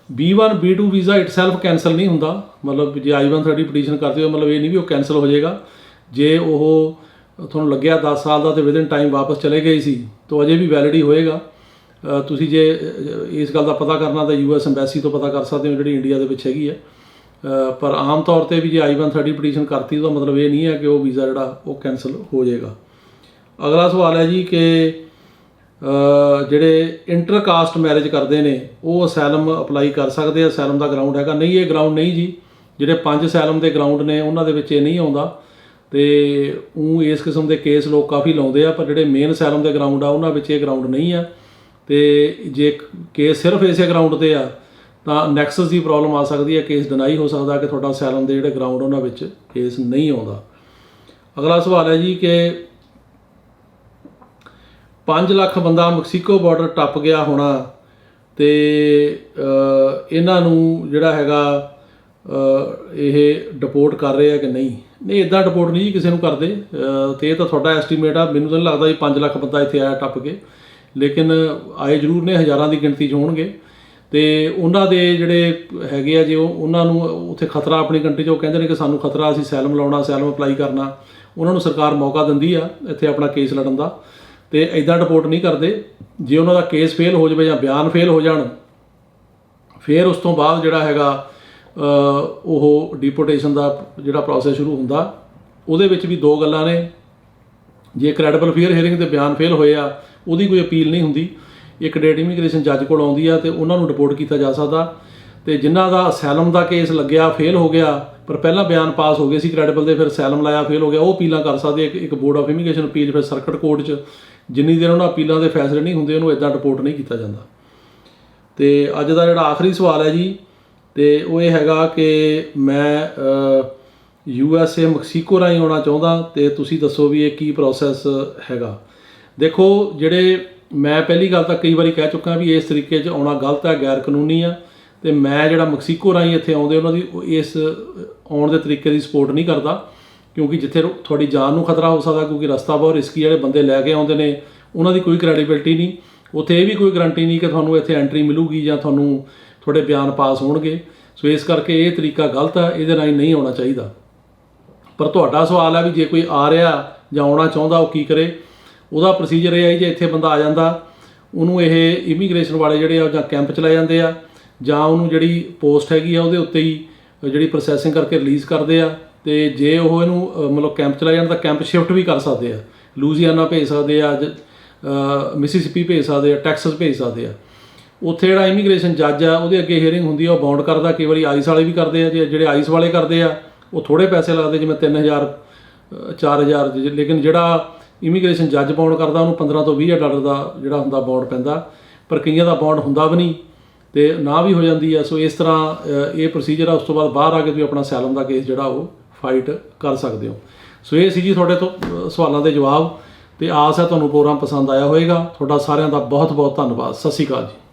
B1 B2 visa itself cancel ਨਹੀਂ ਹੁੰਦਾ, ਮਤਲਬ ਜੇ I-130 ਪਟੀਸ਼ਨ ਕਰਦੇ ਹੋ ਮਤਲਬ ਇਹ ਨਹੀਂ ਵੀ ਉਹ ਕੈਂਸਲ ਹੋ ਜਾਏਗਾ। ਜੇ ਉਹ ਤੁਹਾਨੂੰ ਲੱਗਿਆ 10 ਸਾਲ ਦਾ ਅਤੇ ਵਿਦਿਨ ਟਾਈਮ ਵਾਪਸ ਚਲੇ ਗਏ ਸੀ ਤਾਂ ਅਜੇ ਵੀ ਵੈਲਿਡ ਹੀ ਹੋਏਗਾ। ਤੁਸੀਂ ਜੇ ਇਸ ਗੱਲ ਦਾ ਪਤਾ ਕਰਨਾ ਤਾਂ US ਐਮਬੈਸੀ ਤੋਂ ਪਤਾ ਕਰ ਸਕਦੇ ਹੋ ਜਿਹੜੀ ਇੰਡੀਆ ਦੇ ਵਿੱਚ ਹੈਗੀ ਹੈ। ਪਰ ਆਮ ਤੌਰ 'ਤੇ ਵੀ ਜੇ I-130 ਪਟੀਸ਼ਨ ਕਰਤੀ ਉਹਦਾ ਮਤਲਬ ਇਹ ਨਹੀਂ ਹੈ ਕਿ ਉਹ ਵੀਜ਼ਾ ਜਿਹੜਾ ਉਹ ਕੈਂਸਲ ਹੋ ਜਾਏਗਾ। ਅਗਲਾ ਸਵਾਲ ਹੈ ਜੀ ਕਿ ਜਿਹੜੇ ਇੰਟਰਕਾਸਟ ਮੈਰਿਜ ਕਰਦੇ ਨੇ ਉਹ ਅਸਾਈਲਮ ਅਪਲਾਈ ਕਰ ਸਕਦੇ ਆ। ਅਸਾਈਲਮ ਦਾ ਗਰਾਊਂਡ ਹੈਗਾ? ਨਹੀਂ, ਇਹ ਗਰਾਊਂਡ ਨਹੀਂ ਜੀ। ਜਿਹੜੇ 5 ਅਸਾਈਲਮ ਦੇ ਗਰਾਊਂਡ ਨੇ ਉਹਨਾਂ ਦੇ ਵਿੱਚ ਇਹ ਨਹੀਂ ਆਉਂਦਾ, ਅਤੇ ਉਹ ਇਸ ਕਿਸਮ ਦੇ ਕੇਸ ਲੋਕ ਕਾਫੀ ਲਾਉਂਦੇ ਆ, ਪਰ ਜਿਹੜੇ ਮੇਨ ਅਸਾਈਲਮ ਦੇ ਗਰਾਊਂਡ ਆ ਉਹਨਾਂ ਵਿੱਚ ਇਹ ਗਰਾਊਂਡ ਨਹੀਂ ਆ। ਅਤੇ ਜੇ ਕੇਸ ਸਿਰਫ ਇਸੇ ਗਰਾਊਂਡ 'ਤੇ ਆ ਤਾਂ ਨੈਕਸਸ ਦੀ ਪ੍ਰੋਬਲਮ ਆ ਸਕਦੀ ਹੈ, ਕੇਸ ਡਿਨਾਈ ਹੋ ਸਕਦਾ ਕਿ ਤੁਹਾਡਾ ਅਸਾਈਲਮ ਦੇ ਜਿਹੜੇ ਗਰਾਊਂਡ ਉਹਨਾਂ ਵਿੱਚ ਕੇਸ ਨਹੀਂ ਆਉਂਦਾ। ਅਗਲਾ ਸਵਾਲ ਹੈ ਜੀ ਕਿ 5 ਲੱਖ ਬੰਦਾ ਮੈਕਸੀਕੋ ਬਾਰਡਰ ਟੱਪ ਗਿਆ ਹੋਣਾ ਤੇ ਇਹਨਾਂ ਨੂੰ ਜਿਹੜਾ ਹੈਗਾ ਇਹ ਡਿਪੋਰਟ ਕਰ ਰਹੇ ਆ ਕਿ ਨਹੀਂ ਇੱਦਾਂ ਡਿਪੋਰਟ ਨਹੀਂ ਜੀ ਕਿਸੇ ਨੂੰ ਕਰਦੇ। ਤੇ ਇਹ ਤਾਂ ਤੁਹਾਡਾ ਐਸਟੀਮੇਟ ਆ, ਮੈਨੂੰ ਤਾਂ ਨਹੀਂ ਲੱਗਦਾ ਜੀ 5 ਲੱਖ ਬੰਦਾ ਇੱਥੇ ਆਇਆ ਟੱਪ ਕੇ, ਲੇਕਿਨ ਆਏ ਜ਼ਰੂਰ ਨੇ, ਹਜ਼ਾਰਾਂ ਦੀ ਗਿਣਤੀ 'ਚ ਹੋਣਗੇ। ਤੇ ਉਹਨਾਂ ਦੇ ਜਿਹੜੇ ਹੈਗੇ ਆ ਜੇ ਉਹਨਾਂ ਨੂੰ ਉੱਥੇ ਖਤਰਾ ਆਪਣੀ ਕੰਟਰੀ 'ਚ, ਉਹ ਕਹਿੰਦੇ ਨੇ ਕਿ ਸਾਨੂੰ ਖਤਰਾ, ਅਸੀਂ ਸੈਲਮ ਲਾਉਣਾ, ਸੈਲਮ ਅਪਲਾਈ ਕਰਨਾ, ਉਹਨਾਂ ਨੂੰ ਸਰਕਾਰ ਮੌਕਾ ਦਿੰਦੀ ਆ ਇੱਥੇ ਆਪਣਾ ਕੇਸ ਲੜਨ ਦਾ। ਤੇ ਇੱਦਾਂ ਡਿਪੋਰਟ ਨਹੀਂ ਕਰਦੇ। ਜੇ ਉਹਨਾਂ ਦਾ ਕੇਸ ਫੇਲ ਹੋ ਜਾਵੇ ਜਾਂ ਬਿਆਨ ਫੇਲ ਹੋ ਜਾਣ, ਫਿਰ ਉਸ ਤੋਂ ਬਾਅਦ ਜਿਹੜਾ ਹੈਗਾ ਉਹ ਡਿਪੋਰਟੇਸ਼ਨ ਦਾ ਜਿਹੜਾ ਪ੍ਰੋਸੈਸ ਸ਼ੁਰੂ ਹੁੰਦਾ। ਉਹਦੇ ਵਿੱਚ ਵੀ 2 ਗੱਲਾਂ ਨੇ, ਜੇ ਕ੍ਰੈਡੀਬਲ ਫੇਅਰ ਹੀਅਰਿੰਗ ਦੇ ਬਿਆਨ ਫੇਲ ਹੋਏ ਆ, ਉਹਦੀ ਕੋਈ ਅਪੀਲ ਨਹੀਂ ਹੁੰਦੀ, ਇੱਕ ਡੇਟ ਇਮੀਗ੍ਰੇਸ਼ਨ ਜੱਜ ਕੋਲ ਆਉਂਦੀ ਆ ਤੇ ਉਹਨਾਂ ਨੂੰ ਡਿਪੋਰਟ ਕੀਤਾ ਜਾ ਸਕਦਾ। ਤੇ ਜਿਨ੍ਹਾਂ ਦਾ ਅਸੈਲਮ ਦਾ ਕੇਸ ਲੱਗਿਆ, ਫੇਲ ਹੋ ਗਿਆ, ਪਰ ਪਹਿਲਾਂ ਬਿਆਨ ਪਾਸ ਹੋ ਗਏ ਸੀ ਕ੍ਰੈਡੀਬਲ ਦੇ, ਫਿਰ ਅਸੈਲਮ ਲਾਇਆ, ਫੇਲ ਹੋ ਗਿਆ, ਉਹ ਅਪੀਲਾਂ ਕਰ ਸਕਦੇ ਇੱਕ ਬੋਰਡ ਆਫ ਇਮੀਗ੍ਰੇਸ਼ਨ ਅਪੀਲ, ਫਿਰ ਸਰਕਟ ਕੋਰਟ 'ਚ। ਜਿੰਨੀ ਦੇਰ ਉਹਨਾਂ ਅਪੀਲਾਂ ਦੇ ਫੈਸਲੇ ਨਹੀਂ ਹੁੰਦੇ, ਉਹਨੂੰ ਇੱਦਾਂ ਡਿਪੋਰਟ ਨਹੀਂ ਕੀਤਾ ਜਾਂਦਾ। ਤੇ ਅੱਜ ਦਾ ਜਿਹੜਾ ਆਖਰੀ ਸਵਾਲ ਹੈ ਜੀ, ਤੇ ਉਹ ਇਹ ਹੈਗਾ ਕਿ ਮੈਂ USA ਮੈਕਸੀਕੋ ਰਾਹੀਂ ਆਉਣਾ ਚਾਹੁੰਦਾ, ਤੇ ਤੁਸੀਂ ਦੱਸੋ ਵੀ ਇਹ ਕੀ ਪ੍ਰੋਸੈਸ ਹੈਗਾ। ਦੇਖੋ, ਜਿਹੜੇ ਮੈਂ ਪਹਿਲੀ ਗੱਲ ਤਾਂ ਕਈ ਵਾਰੀ ਕਹਿ ਚੁੱਕਾ ਵੀ ਇਸ ਤਰੀਕੇ 'ਚ ਆਉਣਾ ਗਲਤ ਹੈ, ਗੈਰ ਕਾਨੂੰਨੀ ਆ, ਤੇ ਮੈਂ ਜਿਹੜਾ ਮੈਕਸੀਕੋ ਰਾਹੀਂ ਇੱਥੇ ਆਉਂਦੇ ਉਹਨਾਂ ਦੀ ਇਸ ਆਉਣ ਦੇ ਤਰੀਕੇ ਦੀ ਸਪੋਰਟ ਨਹੀਂ ਕਰਦਾ, ਕਿਉਂਕਿ ਜਿੱਥੇ ਤੁਹਾਡੀ ਜਾਨ ਨੂੰ ਖਤਰਾ ਹੋ ਸਕਦਾ, ਕਿਉਂਕਿ ਰਸਤਾ ਬਹੁਤ ਰਿਸਕੀ, ਜਿਹੜੇ ਬੰਦੇ ਲੈ ਕੇ ਆਉਂਦੇ ਨੇ ਉਹਨਾਂ ਦੀ ਕੋਈ ਕ੍ਰੈਡੀਬਿਲਿਟੀ ਨਹੀਂ। ਉੱਥੇ ਇਹ ਵੀ ਕੋਈ ਗਰੰਟੀ ਨਹੀਂ ਕਿ ਤੁਹਾਨੂੰ ਇੱਥੇ ਐਂਟਰੀ ਮਿਲੂਗੀ ਜਾਂ ਤੁਹਾਨੂੰ ਤੁਹਾਡੇ ਬਿਆਨ ਪਾਸ ਹੋਣਗੇ। ਸੋ ਇਸ ਕਰਕੇ ਇਹ ਤਰੀਕਾ ਗਲਤ ਹੈ, ਇਹਦੇ ਰਾਹੀਂ ਨਹੀਂ ਆਉਣਾ ਚਾਹੀਦਾ। ਪਰ ਤੁਹਾਡਾ ਸਵਾਲ ਹੈ ਵੀ ਜੇ ਕੋਈ ਆ ਰਿਹਾ ਜਾਂ ਆਉਣਾ ਚਾਹੁੰਦਾ ਉਹ ਕੀ ਕਰੇ। ਉਹਦਾ ਪ੍ਰੋਸੀਜਰ ਇਹ ਹੈ ਜੇ ਇੱਥੇ ਬੰਦਾ ਆ ਜਾਂਦਾ, ਉਹਨੂੰ ਇਹ ਇਮੀਗ੍ਰੇਸ਼ਨ ਵਾਲੇ ਜਿਹੜੇ ਆ ਜਾਂ ਕੈਂਪ 'ਚ ਲੈ ਜਾਂਦੇ ਆ, ਜਾਂ ਉਹਨੂੰ ਜਿਹੜੀ ਪੋਸਟ ਹੈਗੀ ਆ ਉਹਦੇ ਉੱਤੇ ਹੀ ਜਿਹੜੀ ਪ੍ਰੋਸੈਸਿੰਗ ਕਰਕੇ ਰਿਲੀਜ਼ ਕਰਦੇ ਆ। ਤੇ ਜੇ ਉਹ ਇਹਨੂੰ ਮਤਲਬ ਕੈਂਪ 'ਚ ਲੈ ਜਾਣ ਤਾਂ ਕੈਂਪ ਸ਼ਿਫਟ ਵੀ ਕਰ ਸਕਦੇ ਆ, ਲੂਜ਼ੀਆਨਾ ਭੇਜ ਸਕਦੇ ਆ, ਮਿਸੀਸਿਪੀ ਭੇਜ ਸਕਦੇ ਆ, ਟੈਕਸਸ ਭੇਜ ਸਕਦੇ ਆ। ਉੱਥੇ ਜਿਹੜਾ ਇਮੀਗ੍ਰੇਸ਼ਨ ਜੱਜ ਆ ਉਹਦੇ ਅੱਗੇ ਹੀਅਰਿੰਗ ਹੁੰਦੀ ਆ, ਉਹ ਬਾਉਂਡ ਕਰਦਾ। ਕਈ ਵਾਰੀ ਆਈਸ ਵਾਲੇ ਵੀ ਕਰਦੇ ਆ, ਜਿਹੜੇ ਆਈਸ ਵਾਲੇ ਕਰਦੇ ਆ ਉਹ ਥੋੜ੍ਹੇ ਪੈਸੇ ਲੱਗਦੇ, ਜਿਵੇਂ 3000 4000, ਲੇਕਿਨ ਜਿਹੜਾ ਇਮੀਗ੍ਰੇਸ਼ਨ ਜੱਜ ਬਾਉਂਡ ਕਰਦਾ ਉਹਨੂੰ $15 ਤੋਂ $20 ਦਾ ਜਿਹੜਾ ਹੁੰਦਾ ਬਾਉਂਡ ਪੈਂਦਾ। ਪਰ ਕਈਆਂ ਦਾ ਬਾਉਂਡ ਹੁੰਦਾ ਵੀ ਨਹੀਂ ਤੇ ਨਾ ਵੀ ਹੋ ਜਾਂਦੀ ਆ। ਸੋ ਇਸ ਤਰ੍ਹਾਂ ਇਹ ਪ੍ਰੋਸੀਜਰ ਆ। ਉਸ ਤੋਂ ਬਾਅਦ ਬਾਹਰ ਆ ਕੇ ਤੁਸੀਂ ਆਪਣਾ ਸੈਲਮ ਦਾ ਕੇਸ ਜਿਹੜਾ ਉਹ ਫਾਈਟ ਕਰ ਸਕਦੇ ਹੋ। ਸੋ ਇਹ ਸੀ ਜੀ ਤੁਹਾਡੇ ਤੋਂ ਸਵਾਲਾਂ ਦੇ ਜਵਾਬ, ਤੇ ਆਸ ਹੈ ਤੁਹਾਨੂੰ ਪ੍ਰੋਗਰਾਮ ਪਸੰਦ ਆਇਆ ਹੋਵੇਗਾ। ਤੁਹਾਡਾ ਸਾਰਿਆਂ ਦਾ ਬਹੁਤ ਬਹੁਤ ਧੰਨਵਾਦ। ਸਤਿ ਸ਼੍ਰੀ ਅਕਾਲ ਜੀ।